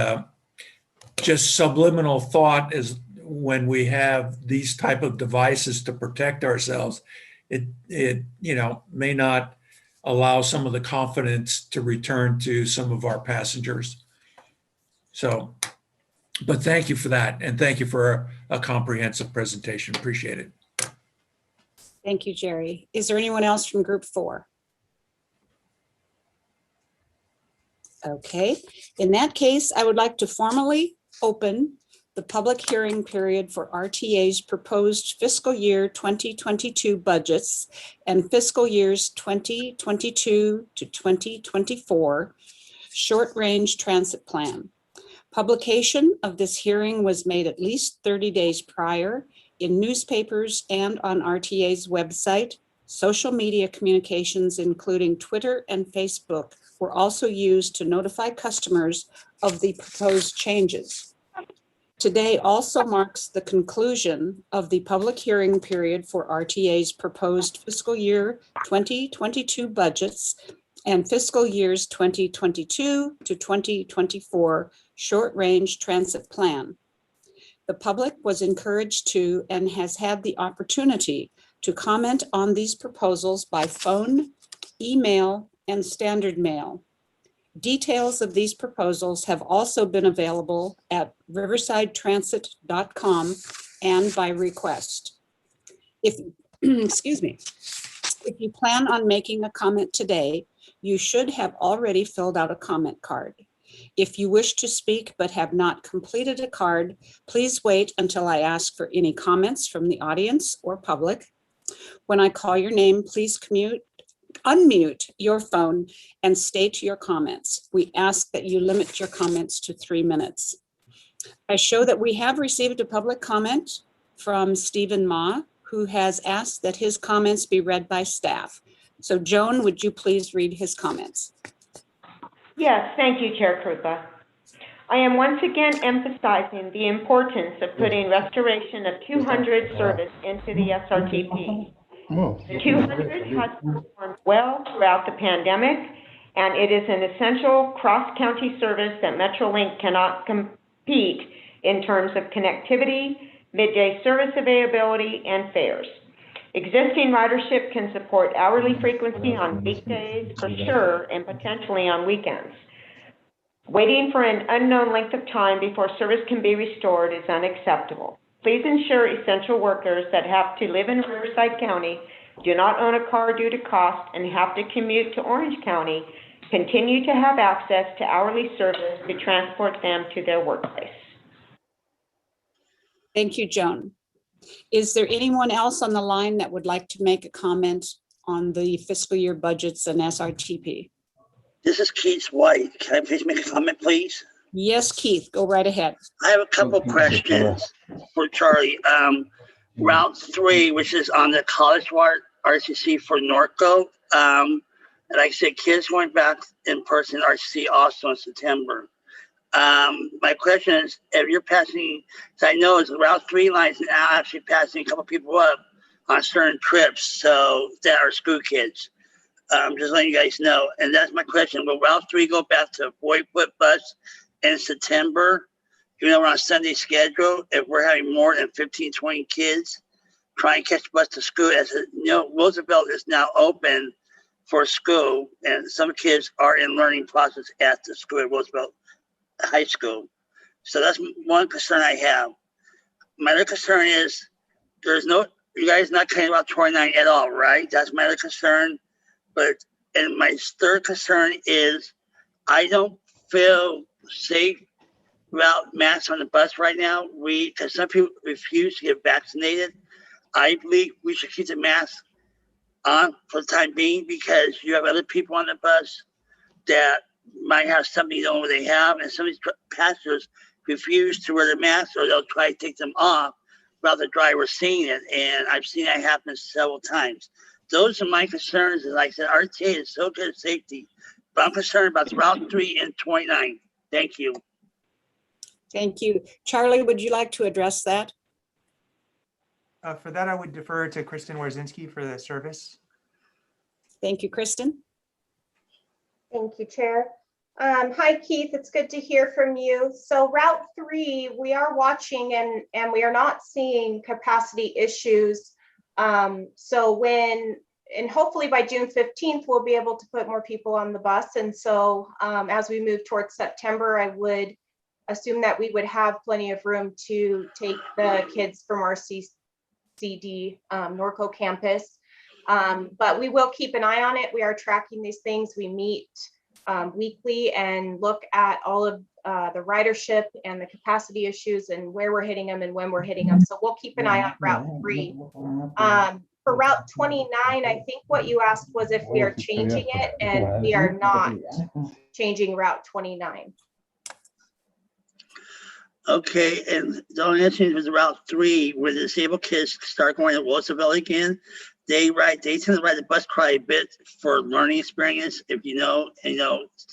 just subliminal thought is when we have these type of devices to protect ourselves, it may not allow some of the confidence to return to some of our passengers. So, but thank you for that. And thank you for a comprehensive presentation. Appreciate it. Thank you, Jerry. Is there anyone else from group 4? Okay, in that case, I would like to formally open the public hearing period for RTA's proposed fiscal year 2022 budgets and fiscal years 2022 to 2024 short-range transit plan. Publication of this hearing was made at least 30 days prior in newspapers and on RTA's website. Social media communications, including Twitter and Facebook, were also used to notify customers of the proposed changes. Today also marks the conclusion of the public hearing period for RTA's proposed fiscal year 2022 budgets and fiscal years 2022 to 2024 short-range transit plan. The public was encouraged to and has had the opportunity to comment on these proposals by phone, email, and standard mail. Details of these proposals have also been available at riversidetransit.com and by request. If, excuse me, if you plan on making a comment today, you should have already filled out a comment card. If you wish to speak but have not completed a card, please wait until I ask for any comments from the audience or public. When I call your name, please unmute your phone and state your comments. We ask that you limit your comments to 3 minutes. I show that we have received a public comment from Stephen Ma, who has asked that his comments be read by staff. So Joan, would you please read his comments? Yes, thank you, Chair Krupa. I am once again emphasizing the importance of putting restoration of 200 service into the SRTP. The 200 has performed well throughout the pandemic, and it is an essential cross-county service that Metrolink cannot compete in terms of connectivity, midday service availability, and fares. Existing ridership can support hourly frequency on weekdays for sure, and potentially on weekends. Waiting for an unknown length of time before service can be restored is unacceptable. Please ensure essential workers that have to live in Riverside County, do not own a car due to cost, and have to commute to Orange County continue to have access to hourly service to transport them to their workplace. Thank you, Joan. Is there anyone else on the line that would like to make a comment on the fiscal year budgets and SRTP? This is Keith White. Can I please make a comment, please? Yes, Keith, go right ahead. I have a couple questions for Charlie. Route 3, which is on the College Ward RCC for Norco. And like I said, kids going back in person RCC also in September. My question is, if you're passing, so I know it's Route 3 lines now actually passing a couple people up on certain trips, so that are school kids. Just letting you guys know. And that's my question. Will Route 3 go back to a 40-foot bus in September? You know, we're on Sunday schedule. If we're having more than 15, 20 kids, try and catch the bus to school. As you know, Roosevelt is now open for school, and some kids are in learning process at the school at Roosevelt High School. So that's one concern I have. My other concern is you guys not caring about 29 at all, right? That's my other concern. And my third concern is I don't feel safe without masks on the bus right now. Because some people refuse to get vaccinated. I believe we should keep the mask on for the time being, because you have other people on the bus that might have something you don't know what they have, and some of these passengers refuse to wear the mask, or they'll try to take them off without the driver seeing it. And I've seen that happen several times. Those are my concerns. And like I said, RTA is so good at safety, but I'm concerned about Route 3 and 29. Thank you. Thank you. Charlie, would you like to address that? For that, I would defer to Kristen Warzinski for the service. Thank you, Kristen. Thank you, Chair. Hi, Keith. It's good to hear from you. So Route 3, we are watching and we are not seeing capacity issues. And hopefully by June 15th, we'll be able to put more people on the bus. And so as we move towards September, I would assume that we would have plenty of room to take the kids from our CD Norco campus. But we will keep an eye on it. We are tracking these things. We meet weekly and look at all of the ridership and the capacity issues and where we're hitting them and when we're hitting them. So we'll keep an eye on Route 3. For Route 29, I think what you asked was if we are changing it, and we are not changing Route 29. Okay, and the only answer was Route 3, where the disabled kids start going to Roosevelt again. They tend to ride the bus quite a bit for learning experience, if you know,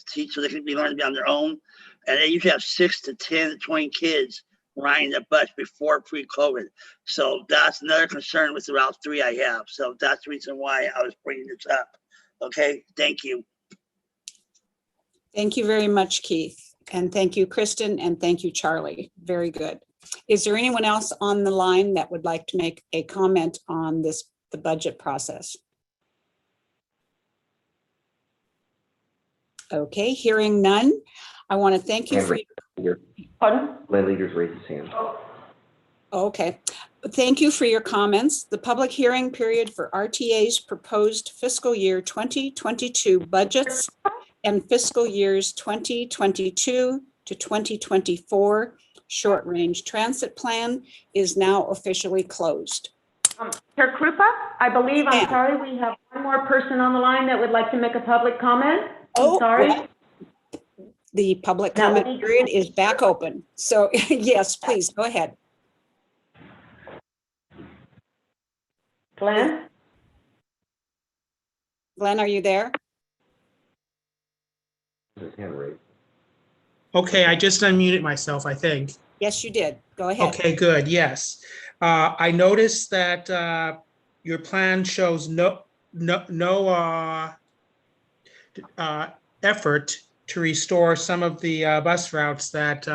teach so they can be learning on their own. And they usually have 6 to 10 to 20 kids riding the bus before pre-COVID. So that's another concern with the Route 3 I have. So that's the reason why I was bringing this up. Okay, thank you. Thank you very much, Keith. And thank you, Kristen, and thank you, Charlie. Very good. Is there anyone else on the line that would like to make a comment on the budget process? Okay, hearing none. I want to thank you Hand for, raise. Pardon? Land leaders raise his hand. okay. Thank you for your comments. The public hearing period for RTA's proposed fiscal year 2022 budgets and fiscal years 2022 to 2024 short-range transit plan is now officially closed. Chair Krupa, I believe, I'm Ma'am. sorry, we have one more person on the line that would like to make a public comment. I'm Oh, sorry. well, the public That would comment be- period is back open. So yes, please go ahead. Glenn? Glenn, are you there? His hand raised. Okay, I just unmuted myself, I think. Yes, you did. Go ahead. Okay, good, yes. I noticed that your plan shows no effort to restore some of the bus routes that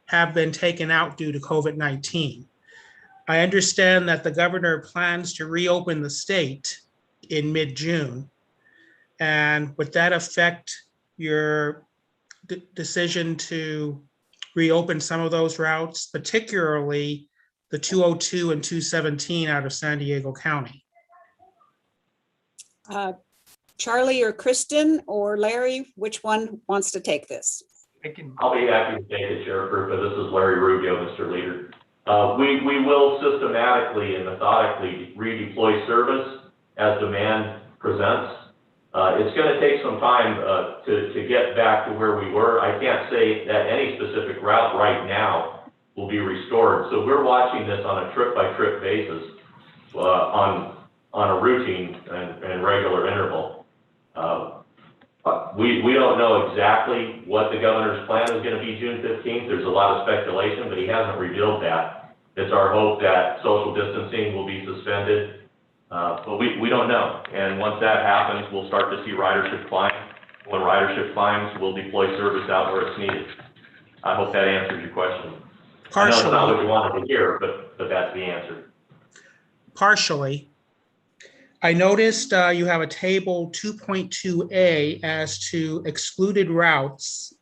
have been taken out due to COVID-19. I understand that the governor plans to reopen the state in mid-June. And would that affect your decision to reopen some of those routes, particularly the 202 and 217 out of San Diego County? Charlie or Kristen or Larry, which one wants to take this? I'll be happy to take it, Chair Krupa. This is Larry Rubio, Mr. Leader. We will systematically and methodically redeploy service as demand presents. It's going to take some time to get back to where we were. I can't say that any specific route right now will be restored. So we're watching this on a trip-by-trip basis on a routine and regular interval. We don't know exactly what the governor's plan is going to be June 15th. There's a lot of speculation, but he hasn't revealed that. It's our hope that social distancing will be suspended, but we don't know. And once that happens, we'll start to see ridership climb. When ridership climbs, we'll deploy service out where it's needed. I hope that answers your question. I know it's not what you wanted to hear, but that's the answer. Partially. I noticed you have a table 2.2A as to excluded routes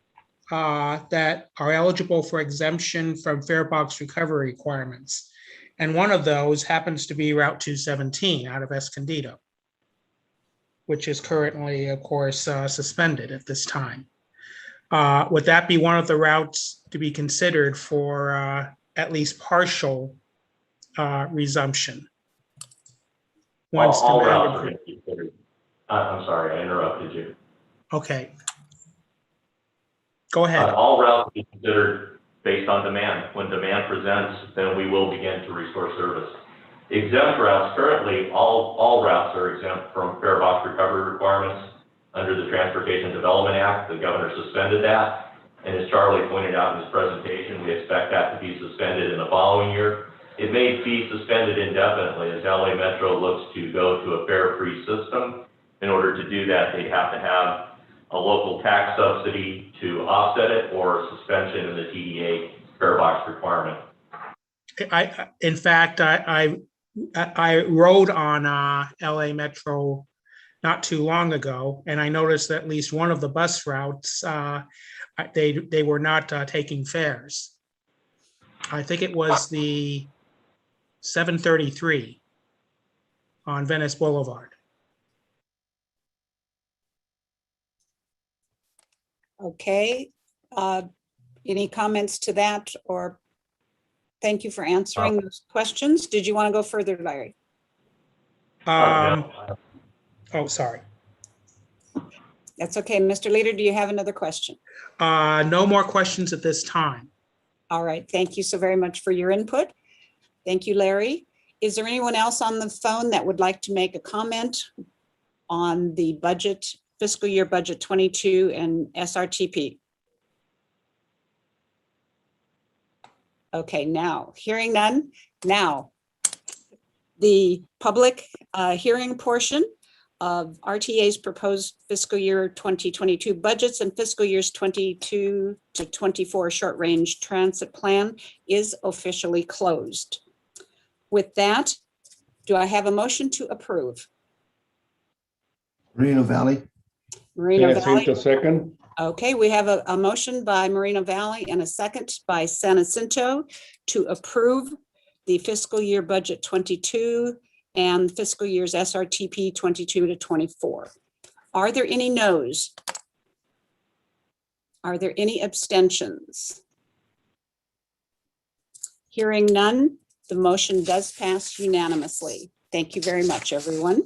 that are eligible for exemption from fare box recovery requirements. And one of those happens to be Route 217 out of Escondido, which is currently, of course, suspended at this time. Would that be one of the routes to be considered for at least partial resumption? All routes are going to be considered. I'm sorry, I interrupted you. Okay. Go ahead. All routes will be considered based on demand. When demand presents, then we will begin to restore service. Exempt routes, currently, all routes are exempt from fare box recovery requirements under the Transportation Development Act. The governor suspended that. And as Charlie pointed out in his presentation, we expect that to be suspended in the following year. It may be suspended indefinitely as LA Metro looks to go to a fare-free system. In order to do that, they'd have to have a local tax subsidy to offset it or a suspension in the TDA fare box requirement. In fact, I rode on LA Metro not too long ago, and I noticed that at least one of the bus routes, they were not taking fares. I think it was the 733 on Venice Boulevard. Okay. Any comments to that, or thank you for answering those questions. Did you want to go further, Larry? Oh, sorry. That's okay. Mr. Leader, do you have another question? No more questions at this time. All right. Thank you so very much for your input. Thank you, Larry. Is there anyone else on the phone that would like to make a comment on the budget, fiscal year budget 22 and SRTP? Okay, now, hearing none. Now, the public hearing portion of RTA's proposed fiscal year 2022 budgets and fiscal years 22 to 24 short-range transit plan is officially closed. With that, do I have a motion to approve? Reno Valley. Moreno Valley. Jacinto, second. Okay, we have a motion by Moreno Valley and a second by San Jacinto to approve the fiscal year budget 22 and fiscal years SRTP 22 to 24. Are there any noes? Are there any abstentions? Hearing none, the motion does pass unanimously. Thank you very much, everyone.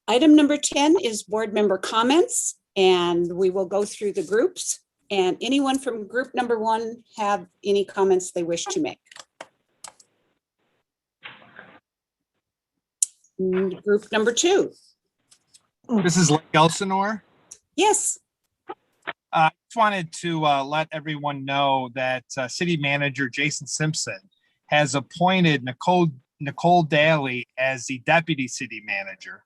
Item number 10 is board member comments, and we will go through the groups. And anyone from group number 1 have any comments they wish to make? Group number 2. This is Lake Elsinore. Yes. I just wanted to let everyone know that City Manager Jason Simpson has appointed Nicole Daly as the Deputy City Manager.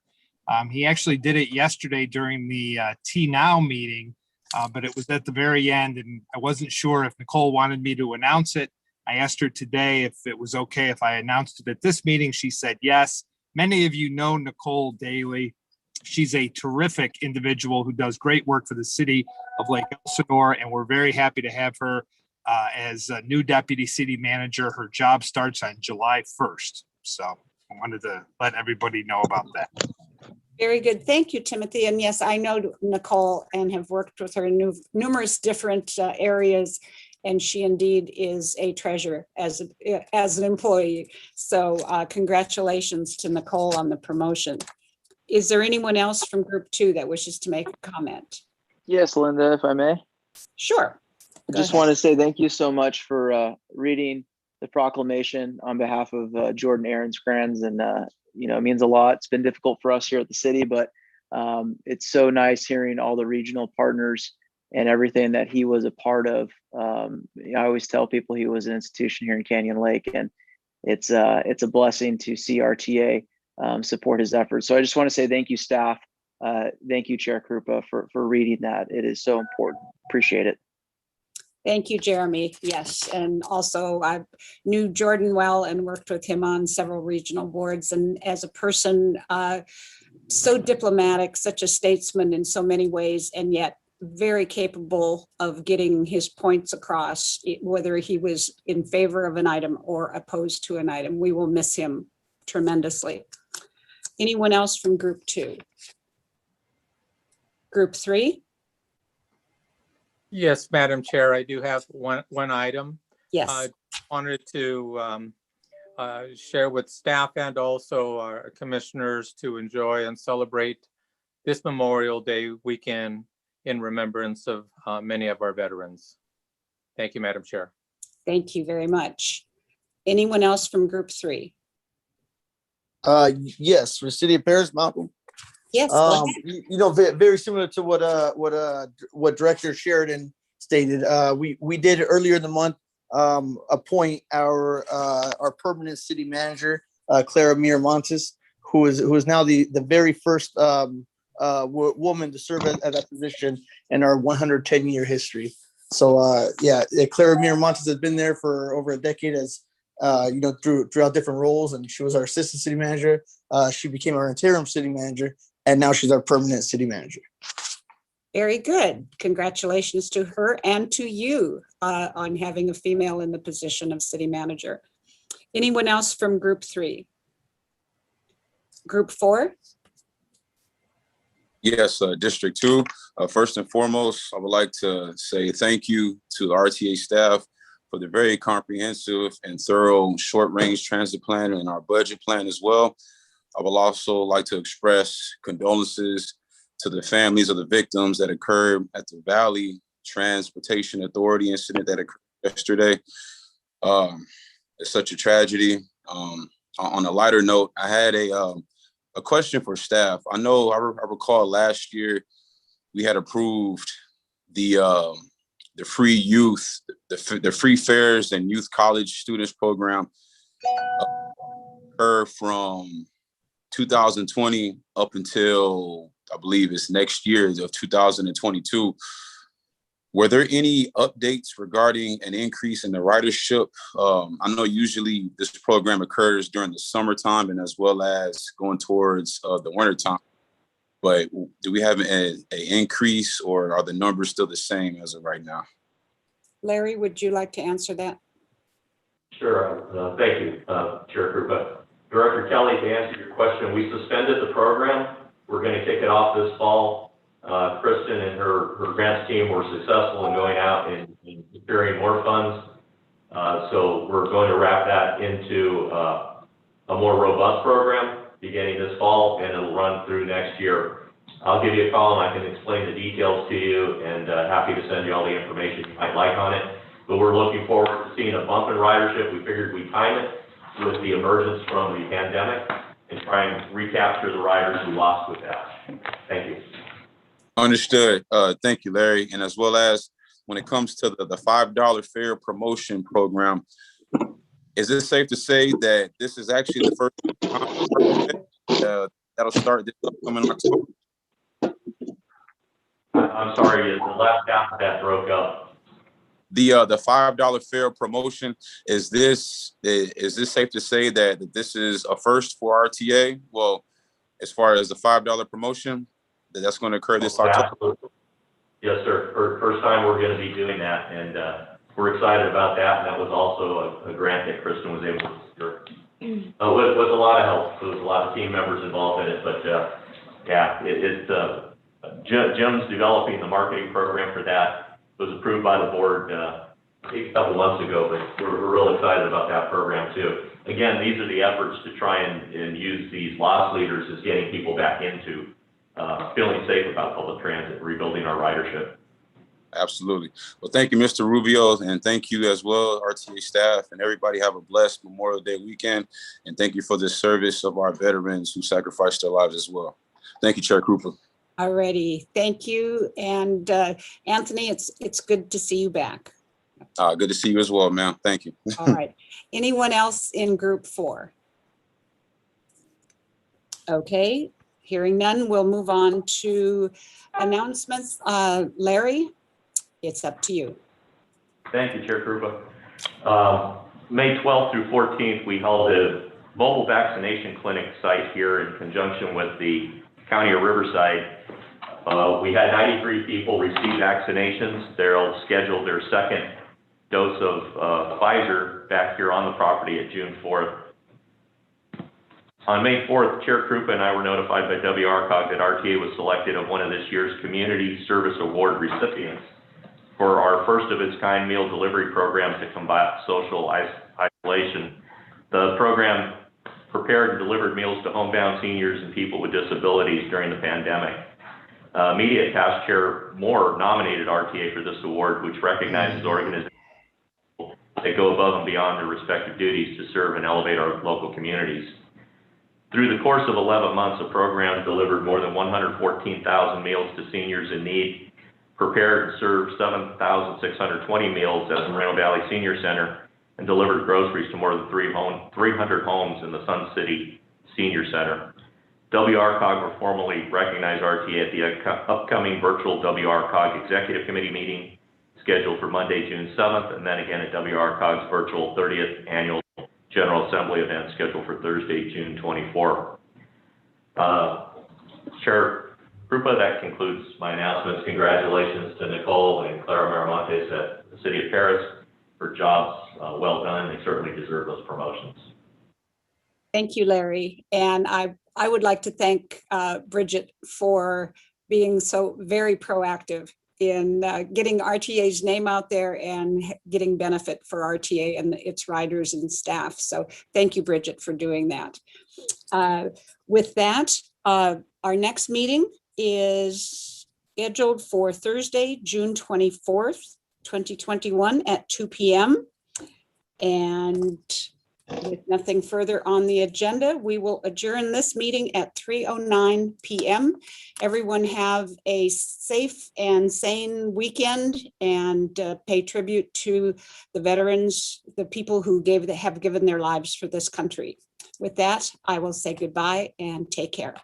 He actually did it yesterday during the T-Now meeting, but it was at the very end, and I wasn't sure if Nicole wanted me to announce it. I asked her today if it was okay if I announced it at this meeting. She said yes. Many of you know Nicole Daly. She's a terrific individual who does great work for the city of Lake Elsinore, and we're very happy to have her as a new Deputy City Manager. Her job starts on July 1st. So I wanted to let everybody know about that. Very good. Thank you, Timothy. And yes, I know Nicole and have worked with her in numerous different areas. And she indeed is a treasure as an employee. So congratulations to Nicole on the promotion. Is there anyone else from group 2 that wishes to make a comment? Yes, Linda, if I may. Sure. I just want to say thank you so much for reading the proclamation on behalf of Jordan Aarons-Kranz, and it means a lot. It's been difficult for us here at the city, but it's so nice hearing all the regional partners and everything that he was a part of. I always tell people he was an institution here in Canyon Lake, and it's a blessing to see RTA support his efforts. So I just want to say thank you, staff. Thank you, Chair Krupa, for reading that. It is so important. Appreciate it. Thank you, Jeremy. Yes, and also I knew Jordan well and worked with him on several regional boards. And as a person, so diplomatic, such a statesman in so many ways, and yet very capable of getting his points across, whether he was in favor of an item or opposed to an item. We will miss him tremendously. Anyone else from group 2? Group 3? Yes, Madam Chair, I do have one item. Yes. I wanted to share with staff and also our commissioners to enjoy and celebrate this Memorial Day weekend in remembrance of many of our veterans. Thank you, Madam Chair. Thank you very much. Anyone else from group 3? Yes, for the city of Paris, Malcolm. Yes. Very similar to what Director Sheridan stated. We did earlier in the month appoint our permanent city manager, Clara Miramontes, who is now the very first woman to serve at that position in our 110-year history. So Clara Miramontes has been there for over a decade as throughout different roles, and she was our assistant city manager. She became our interim city manager, and now she's our permanent city manager. Very good. Congratulations to her and to you on having a female in the position of city manager. Anyone else from group 3? Group 4? Yes, District 2. First and foremost, I would like to say thank you to the RTA staff for the very comprehensive and thorough short-range transit plan and our budget plan as well. I would also like to express condolences to the families of the victims that occurred at the Valley Transportation Authority incident that occurred yesterday. It's such a tragedy. On a lighter note, I had a question for staff. I recall last year we had approved the free youth, the free fares and youth college students program from 2020 up until I believe it's next year of 2022. Were there any updates regarding an increase in the ridership? I know usually this program occurs during the summertime and as well as going towards the wintertime. but do we have an increase, or are the numbers still the same as of right now? Larry, would you like to answer that? Sure. Thank you, Chair Krupa. Director Kelly, to answer your question, we suspended the program. We're going to kick it off this fall. Kristen and her grants team were successful in going out and securing more funds. So we're going to wrap that into a more robust program beginning this fall, and it'll run through next year. I'll give you a call and I can explain the details to you, and happy to send you all the information you might like on it. But we're looking forward to seeing a bump in ridership. We figured we'd time it with the emergence from the pandemic and try and recapture the riders we lost with that. Thank you. Understood. Thank you, Larry. And as well as when it comes to the $5 fare promotion program, is it safe to say that this is actually the first that'll start this upcoming October? I'm sorry, the last half of that broke up. The $5 fare promotion, is this safe to say that this is a first for RTA? Well, as far as the $5 promotion, that's going to occur this October? Absolutely. Yes, sir. First time we're going to be doing that, and we're excited about that. And that was also a grant that Kristen was able to secure with a lot of help. So there's a lot of team members involved in it, but yeah, Jim's developing the marketing program for that. It was approved by the board a couple months ago, but we're real excited about that program too. Again, these are the efforts to try and use these loss leaders as getting people back into feeling safe about public transit, rebuilding our ridership. Absolutely. Well, thank you, Mr. Rubio, and thank you as well, RTA staff, and everybody. Have a blessed Memorial Day weekend, and thank you for the service of our veterans who sacrificed their lives as well. Thank you, Chair Cooper. Alrighty, thank you. And Anthony, it's good to see you back. Good to see you as well, ma'am. Thank you. All right. Anyone else in group 4? Okay, hearing none, we'll move on to announcements. Larry, it's up to you. Thank you, Chair Krupa. May 12th through 14th, we held a mobile vaccination clinic site here in conjunction with the County of Riverside. We had 93 people receive vaccinations. They'll schedule their second dose of Pfizer back here on the property at June 4th. On May 4th, Chair Krupa and I were notified by WRCOG that RTA was selected as one of this year's Community Service Award recipients for our first of its kind meal delivery program to combat social isolation. The program prepared and delivered meals to homebound seniors and people with disabilities during the pandemic. Media Task Chair Moore nominated RTA for this award, which recognizes organizations that go above and beyond their respective duties to serve and elevate our local communities. Through the course of 11 months, the program delivered more than 114,000 meals to seniors in need, prepared and served 7,620 meals at the Moreno Valley Senior Center, and delivered groceries to more than 300 homes in the Sun City Senior Center. WRCOG will formally recognize RTA at the upcoming virtual WRCOG Executive Committee meeting scheduled for Monday, June 7th, and then again at WRCOG's virtual 30th Annual General Assembly event scheduled for Thursday, June 24th. Chair Krupa, that concludes my announcements. Congratulations to Nicole and Clara Miramontes at the City of Paris for jobs well done. They certainly deserve those promotions. Thank you, Larry. And I would like to thank Bridget for being so very proactive in getting RTA's name out there and getting benefit for RTA and its riders and staff. So thank you, Bridget, for doing that. With that, our next meeting is scheduled for Thursday, June 24th, 2021 at 2 p.m. And with nothing further on the agenda, we will adjourn this meeting at 3:09 p.m. Everyone have a safe and sane weekend, and pay tribute to the veterans, the people who have given their lives for this country. With that, I will say goodbye and take care.